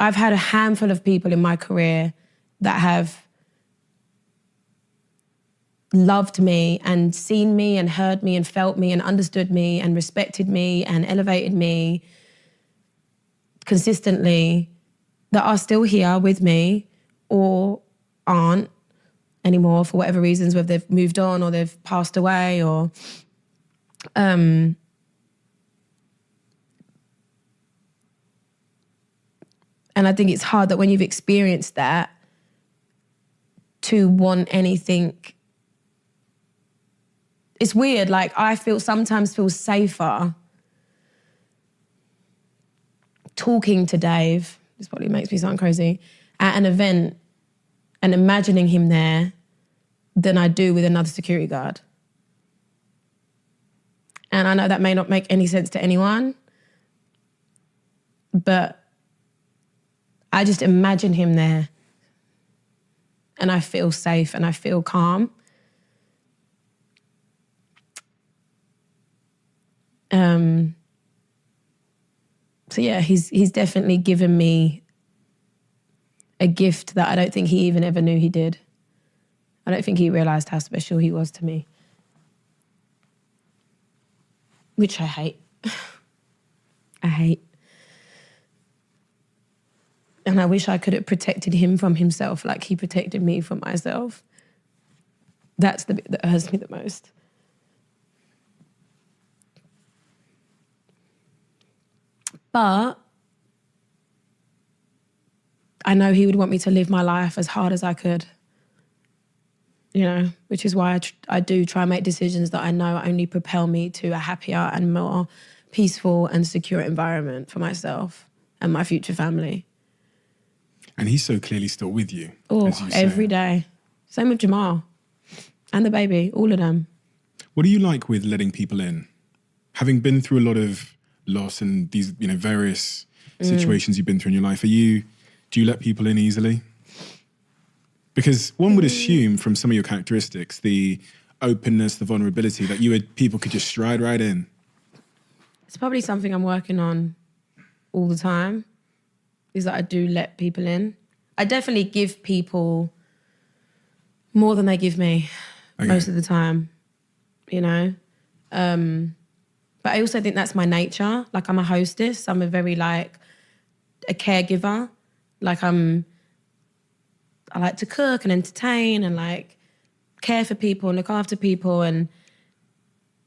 I've had a handful of people in my career that have loved me and seen me and heard me and felt me and understood me and respected me and elevated me consistently, that are still here with me or aren't anymore for whatever reasons, whether they've moved on or they've passed away or and I think it's hard that when you've experienced that to want anything. It's weird, like I sometimes feel safer talking to Dave, this probably makes me sound crazy, at an event and imagining him there than I do with another security guard. And I know that may not make any sense to anyone, but I just imagine him there and I feel safe and I feel calm. So yeah, he's definitely given me a gift that I don't think he even ever knew he did. I don't think he realised how special he was to me. Which I hate. I hate. And I wish I could have protected him from himself like he protected me from myself. That's the bit that hurts me the most. But I know he would want me to live my life as hard as I could, you know, which is why I do try and make decisions that I know only propel me to a happier and more peaceful and secure environment for myself and my future family. And he's so clearly still with you. Oh, every day. Same with Jamal and the baby, all of them. What do you like with letting people in? Having been through a lot of loss and these, you know, various situations you've been through in your life, do you let people in easily? Because one would assume from some of your characteristics, the openness, the vulnerability, that people could just stride right in. It's probably something I'm working on all the time, is that I do let people in. I definitely give people more than they give me most of the time, you know? But I also think that's my nature. Like I'm a hostess. I'm a very like a caregiver. Like I like to cook and entertain and like care for people and look after people. And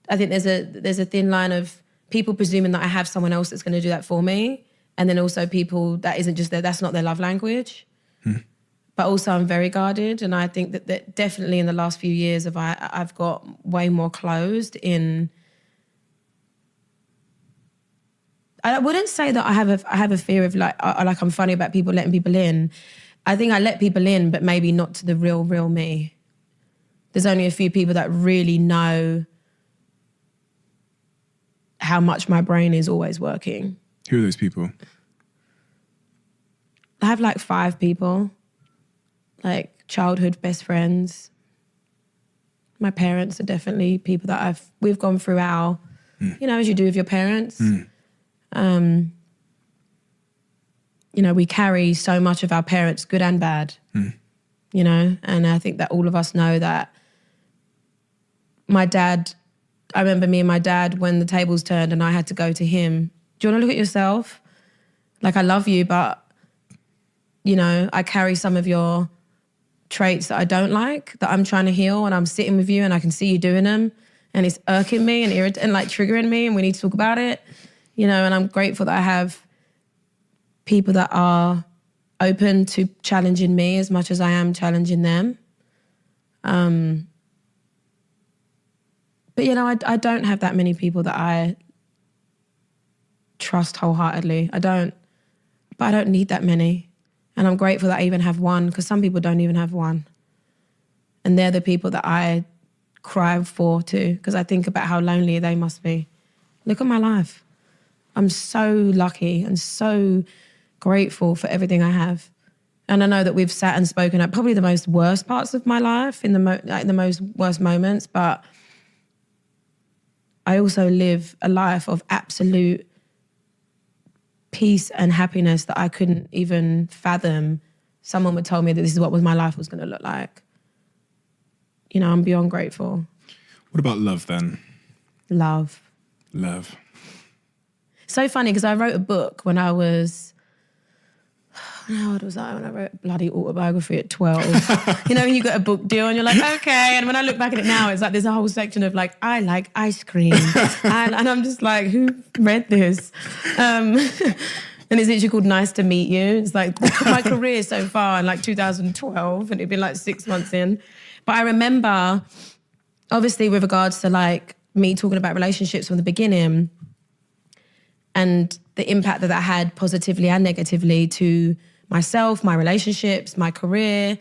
I think there's a thin line of people presuming that I have someone else that's going to do that for me. And then also people that isn't just that's not their love language. But also I'm very guarded. And I think that definitely in the last few years I've got way more closed in. I wouldn't say that I have a fear of like I'm funny about people letting people in. I think I let people in, but maybe not to the real me. There's only a few people that really know how much my brain is always working. Who are those people? I have like 5 people, like childhood best friends. My parents are definitely people that we've gone through our, as you do with your parents. We carry so much of our parents, good and bad, and I think that all of us know that my dad, I remember me and my dad when the tables turned and I had to go to him. Do you want to look at yourself? Like, I love you, but, I carry some of your traits that I don't like, that I'm trying to heal, and I'm sitting with you and I can see you doing them and it's irking me and triggering me, and we need to talk about it, and I'm grateful that I have people that are open to challenging me as much as I am challenging them. But, I don't have that many people that I trust wholeheartedly. I don't need that many. And I'm grateful that I even have one, because some people don't even have one. And they're the people that I cry for too, because I think about how lonely they must be. Look at my life. I'm so lucky and so grateful for everything I have. And I know that we've sat and spoken at probably the most worst parts of my life, in the most worst moments, but I also live a life of absolute peace and happiness that I couldn't even fathom. Someone would tell me that this is what my life was going to look like. I'm beyond grateful. What about love then? Love. So funny, because I wrote a book when I was, how old was I when I wrote a bloody autobiography at 12? When you got a book deal and you're like, okay. And when I look back at it now, it's like there's a whole section of like, I like ice cream. and I'm just like, who read this? And it's literally called Nice to Meet You. It's like my career so far in like 2012, and it'd been like 6 months in. But I remember, obviously with regards to like me talking about relationships from the beginning and the impact that had positively and negatively to myself, my relationships, my career,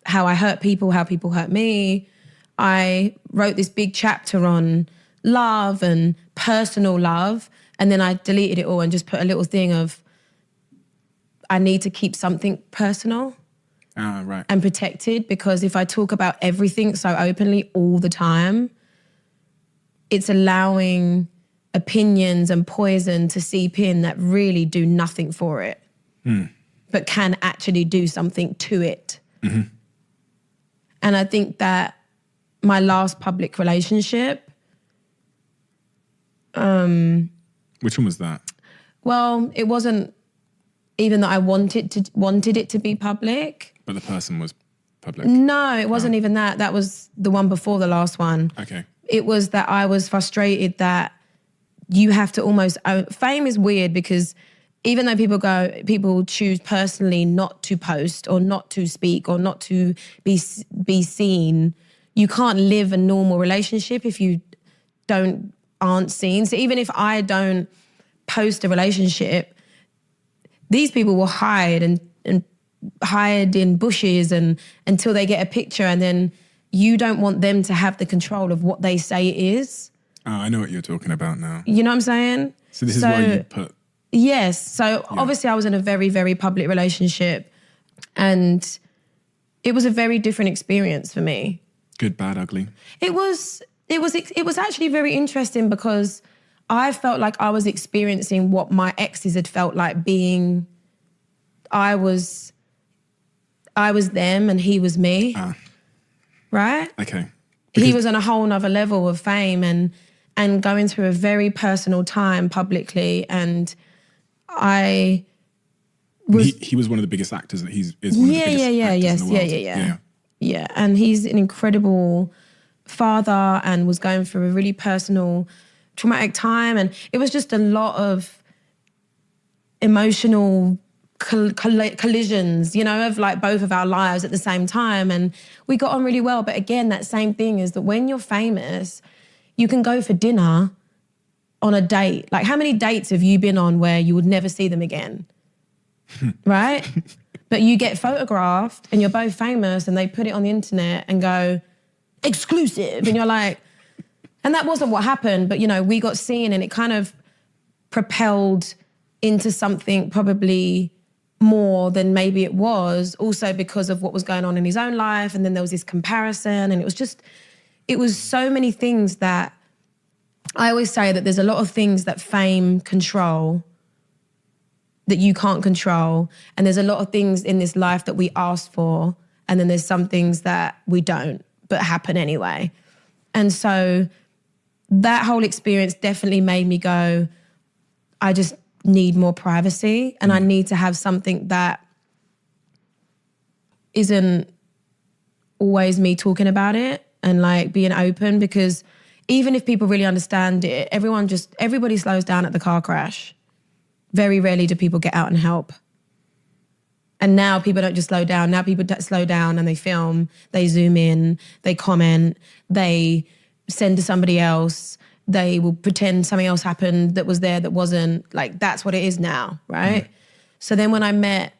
how I hurt people, how people hurt me. I wrote this big chapter on love and personal love, and then I deleted it all and just put a little thing of, I need to keep something personal and protected, because if I talk about everything so openly all the time, it's allowing opinions and poison to seep in that really do nothing for it, but can actually do something to it. And I think that my last public relationship... Which one was that? Well, it wasn't even that I wanted it to be public. But the person was public? No, it wasn't even that. That was the one before the last one. Okay. It was that I was frustrated that you have to almost own... Fame is weird, because even though people choose personally not to post or not to speak or not to be seen, you can't live a normal relationship if you aren't seen. So even if I don't post a relationship, these people will hide and hide in bushes and until they get a picture, and then you don't want them to have the control of what they say it is. Oh, I know what you're talking about now. You know what I'm saying? So this is why you put... Yes. So obviously I was in a very, very public relationship, and it was a very different experience for me. Good, bad, ugly? It was actually very interesting, because I felt like I was experiencing what my exes had felt like being... I was them and he was me. Right? Okay. He was on a whole nother level of fame and going through a very personal time publicly, and I was... He was one of the biggest actors. Is one of the biggest actors in the world. Yeah, and he's an incredible father and was going through a really personal, traumatic time, and it was just a lot of emotional collisions, you know, of like both of our lives at the same time. And we got on really well. But again, that same thing is that when you're famous, you can go for dinner on a date. Like, how many dates have you been on where you would never see them again? Right? But you get photographed and you're both famous and they put it on the internet and go, exclusive. And you're like, and that wasn't what happened. But, you know, we got seen and it kind of propelled into something probably more than maybe it was, also because of what was going on in his own life. And then there was this comparison, and it was so many things that I always say that there's a lot of things that fame control that you can't control. And there's a lot of things in this life that we ask for. And then there's some things that we don't, but happen anyway. And so that whole experience definitely made me go, I just need more privacy, and I need to have something that isn't always me talking about it and like being open, because even if people really understand it, everybody slows down at the car crash. Very rarely do people get out and help. And now people don't just slow down. Now people slow down and they film, they zoom in, they comment, they send to somebody else. They will pretend something else happened that was there that wasn't. Like, that's what it is now, right? So then when I met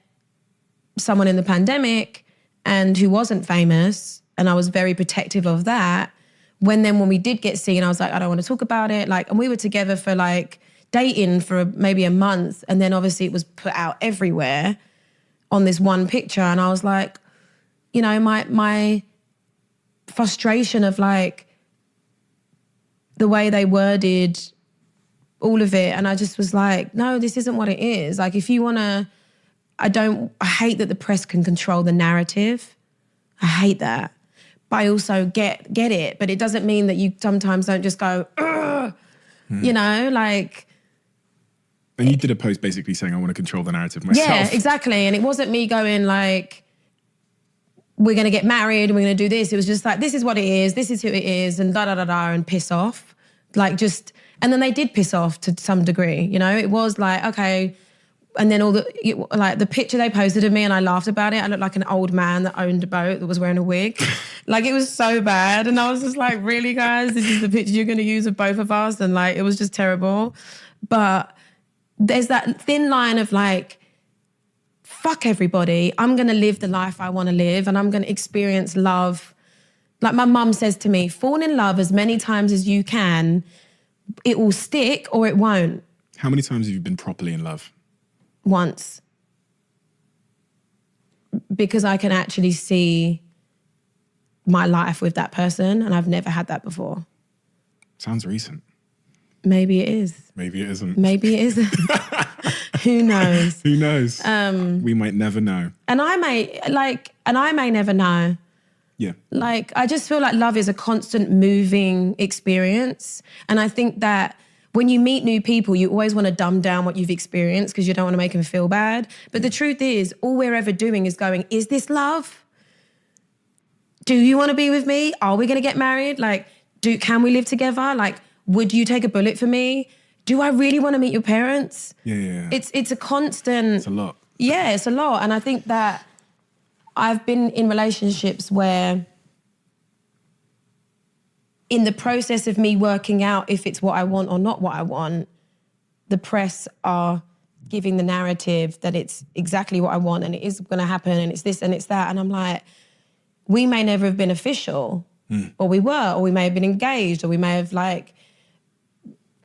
someone in the pandemic and who wasn't famous, and I was very protective of that, when we did get seen, I was like, I don't want to talk about it. Like, and we were together for like dating for maybe a month, and then obviously it was put out everywhere on this one picture, and I was like, you know, my frustration of like, the way they worded all of it. And I just was like, no, this isn't what it is. Like, if you want to, I hate that the press can control the narrative. I hate that. But I also get it. But it doesn't mean that you sometimes don't just go, you know, like. And you did a post basically saying, I want to control the narrative myself. Yeah, exactly. And it wasn't me going like, we're going to get married and we're going to do this. It was just like, this is what it is. This is who it is, and da-da-da-da, and piss off. Like, just, and then they did piss off to some degree, you know? It was like, okay. And then like the picture they posted of me, and I laughed about it. I looked like an old man that owned a boat that was wearing a wig. Like, it was so bad. And I was just like, really, guys? This is the picture you're going to use of both of us? And like, it was just terrible. But there's that thin line of like, fuck everybody. I'm going to live the life I want to live, and I'm going to experience love. Like my mum says to me, fall in love as many times as you can. It will stick or it won't. How many times have you been properly in love? Once. Because I can actually see my life with that person, and I've never had that before. Sounds recent. Maybe it is. Maybe it isn't. Maybe it isn't. Who knows? Who knows? We might never know. And I may never know. Yeah. Like, I just feel like love is a constant moving experience. And I think that when you meet new people, you always want to dumb down what you've experienced because you don't want to make them feel bad. But the truth is, all we're ever doing is going, is this love? Do you want to be with me? Are we going to get married? Like, can we live together? Like, would you take a bullet for me? Do I really want to meet your parents? Yeah. It's a constant... It's a lot. Yeah, it's a lot. And I think that I've been in relationships where in the process of me working out if it's what I want or not what I want, the press are giving the narrative that it's exactly what I want and it is going to happen and it's this and it's that. And I'm like, we may never have been official, or we were, or we may have been engaged, or we may have like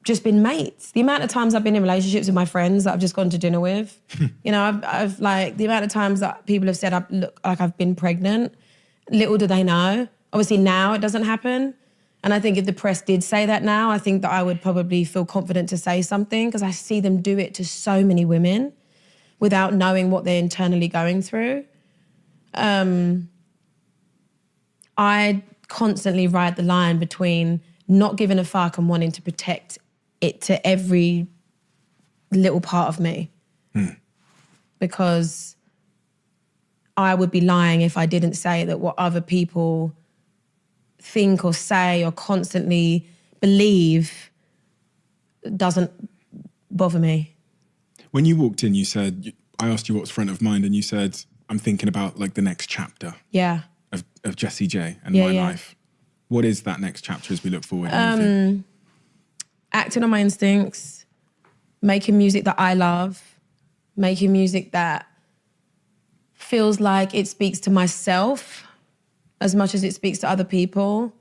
just been mates. The amount of times I've been in relationships with my friends that I've just gone to dinner with, you know, I've like the amount of times that people have said I look like I've been pregnant, little do they know. Obviously now it doesn't happen. And I think if the press did say that now, I think that I would probably feel confident to say something because I see them do it to so many women without knowing what they're internally going through. I constantly ride the line between not giving a fuck and wanting to protect it to every little part of me. Because I would be lying if I didn't say that what other people think or say or constantly believe doesn't bother me. When you walked in, you said, I asked you what was front of mind, and you said, I'm thinking about like the next chapter Yeah. of Jessie J and Yeah, my yeah. life. What is that next chapter as we look forward? And you think? Acting on my instincts, making music that I love, making music that feels like it speaks to myself as much as it speaks to other people,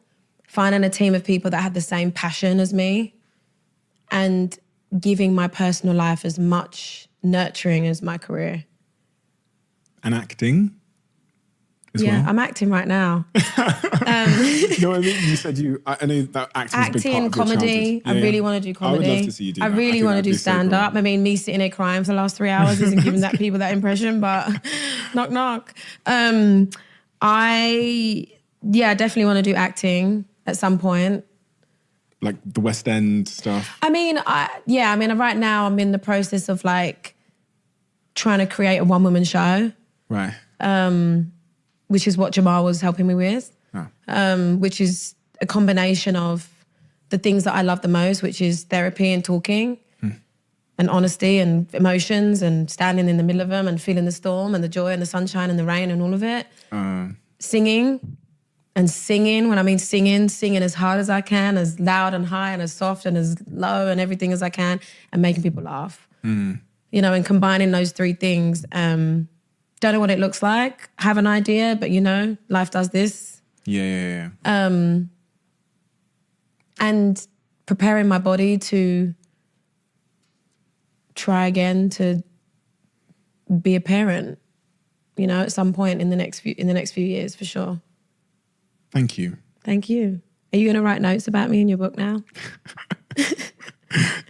finding a team of people that have the same passion as me, and giving my personal life as much nurturing as my career. And acting as Yeah, well? I'm acting right now. No, I mean, you said I know that acting is a big part Acting, of your comedy. childhood. I really want to do comedy. I would love to see you do I that. really think want to that'd do be so stand cool. up. I mean, me sitting here crying for the last 3 hours isn't giving that people that impression, but knock, knock. I definitely want to do acting at some point. Like the West End stuff. I mean, right now I'm in the process of like trying to create a one-woman show, Right. which is what Jamal was helping me with, which is a combination of the things that I love the most, which is therapy and talking and honesty and emotions and standing in the middle of them and feeling the storm and the joy and the sunshine and the rain and all of it. Singing. And singing, when I mean singing as hard as I can, as loud and high and as soft and as low and everything as I can, and making people laugh. You know, and combining those three things. Don't know what it looks like, have an idea, but you know, life does this. Yeah. And preparing my body to try again to be a parent, you know, at some point in the next few years, for sure. Thank you. Thank you. Are you going to write notes about me in your book now?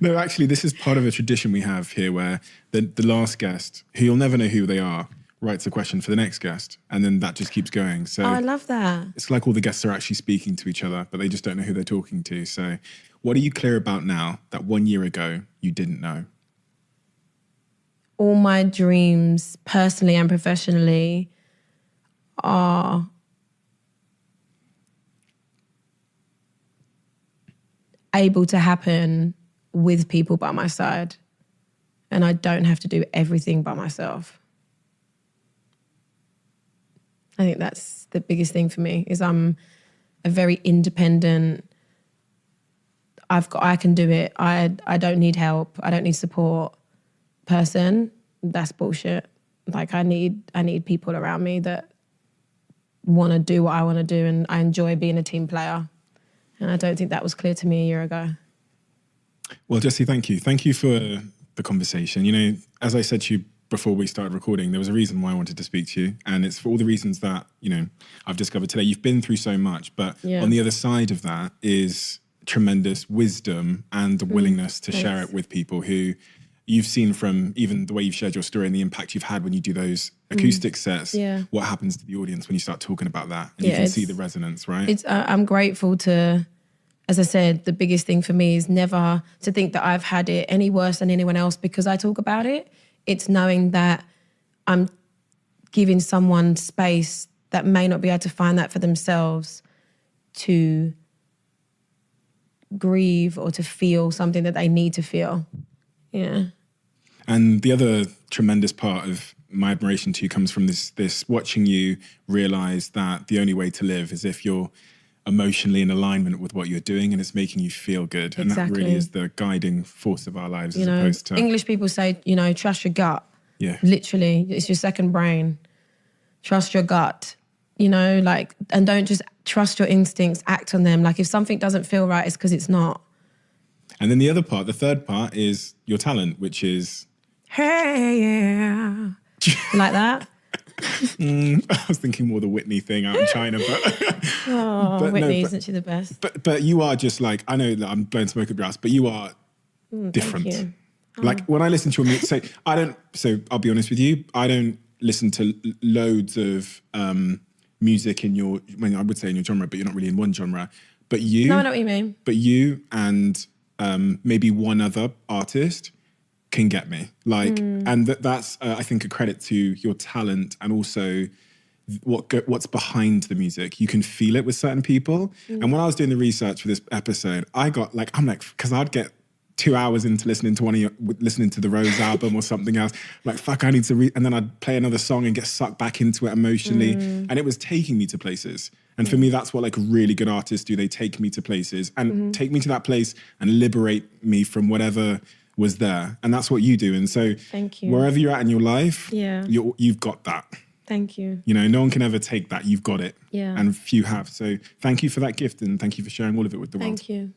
No, actually, this is part of a tradition we have here where the last guest, who you'll never know who they are, writes a question for the next guest, and then that just keeps going. So I love that. it's like all the guests are actually speaking to each other, but they just don't know who they're talking to. So what are you clear about now that 1 year ago you didn't know? All my dreams, personally and professionally, are able to happen with people by my side. And I don't have to do everything by myself. I think that's the biggest thing for me, is I'm a very independent, I can do it. I don't need help. I don't need support person. That's bullshit. Like I need people around me that want to do what I want to do, and I enjoy being a team player. And I don't think that was clear to me a year ago. Well, Jessie, thank you. Thank you for the conversation. You know, as I said to you before we started recording, there was a reason why I wanted to speak to you. And it's for all the reasons that, you know, I've discovered today. You've been through so much, but on the other side of that is tremendous wisdom and the willingness to share it with people who you've seen, from even the way you've shared your story and the impact you've had when you do those acoustic sets, what happens to the audience when you start talking about that, and you can see the resonance, right? I'm grateful to, as I said, the biggest thing for me is never to think that I've had it any worse than anyone else because I talk about it. It's knowing that I'm giving someone space that may not be able to find that for themselves to grieve or to feel something that they need to feel. Yeah. And the other tremendous part of my admiration to you comes from this watching you realize that the only way to live is if you're emotionally in alignment with what you're doing and it's making you feel good. And that really is the guiding force of our lives, as opposed to... English people say, you know, trust your gut. Yeah. Literally, it's your second brain. Trust your gut, you know, like, and don't just trust your instincts, act on them. Like if something doesn't feel right, it's because it's not. And then the other part, the third part, is your talent, which is... Hey, yeah. Like that? I was thinking more the Whitney thing out in China, but... Whitney, isn't she the best? But you are just like, I know that I'm blowing smoke up your ass, but you are different. Thank you. Like when I listen to your music, so I'll be honest with you, I don't listen to loads of music in your, I would say in your genre, but you're not really in one genre. But you... No, I know what you mean. But you and maybe one other artist can get me. Like, and that's, I think, a credit to your talent and also what's behind the music. You can feel it with certain people. And when I was doing the research for this episode, because I'd get 2 hours into listening to the Rose album or something else. Like, fuck, I need to and then I'd play another song and get sucked back into it emotionally. And it was taking me to places. And for me, that's what like really good artists do. They take me to places and take me to that place and liberate me from whatever was there. And that's what you do. And so thank you. Wherever you're at in your life, yeah, you've got that. Thank you. You know, no one can ever take that. You've got it. Yeah. And few have. So thank you for that gift and thank you for sharing all of it with the world. Thank you.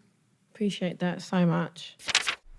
Appreciate that so much.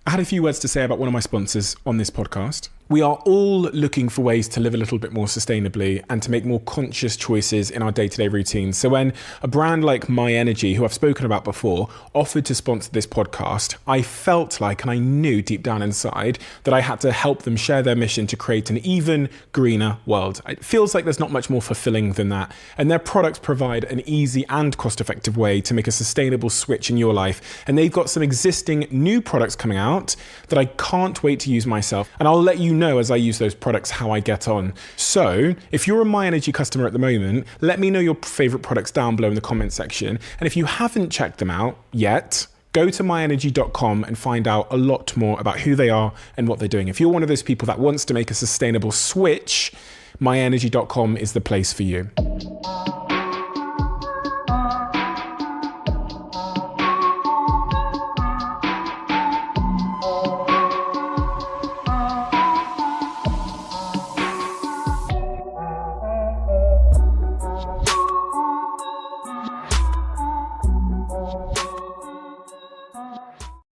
I had a few words to say about one of my sponsors on this podcast. We are all looking for ways to live a little bit more sustainably and to make more conscious choices in our day-to-day routines. So when a brand like My Energy, who I've spoken about before, offered to sponsor this podcast, I felt like, and I knew deep down inside, that I had to help them share their mission to create an even greener world. It feels like there's not much more fulfilling than that. And their products provide an easy and cost-effective way to make a sustainable switch in your life. And they've got some existing new products coming out that I can't wait to use myself. And I'll let you know as I use those products how I get on. So if you're a My Energy customer at the moment, let me know your favorite products down below in the comment section. And if you haven't checked them out yet, go to myenergy.com and find out a lot more about who they are and what they're doing. If you're one of those people that wants to make a sustainable switch, myenergy.com is the place for you.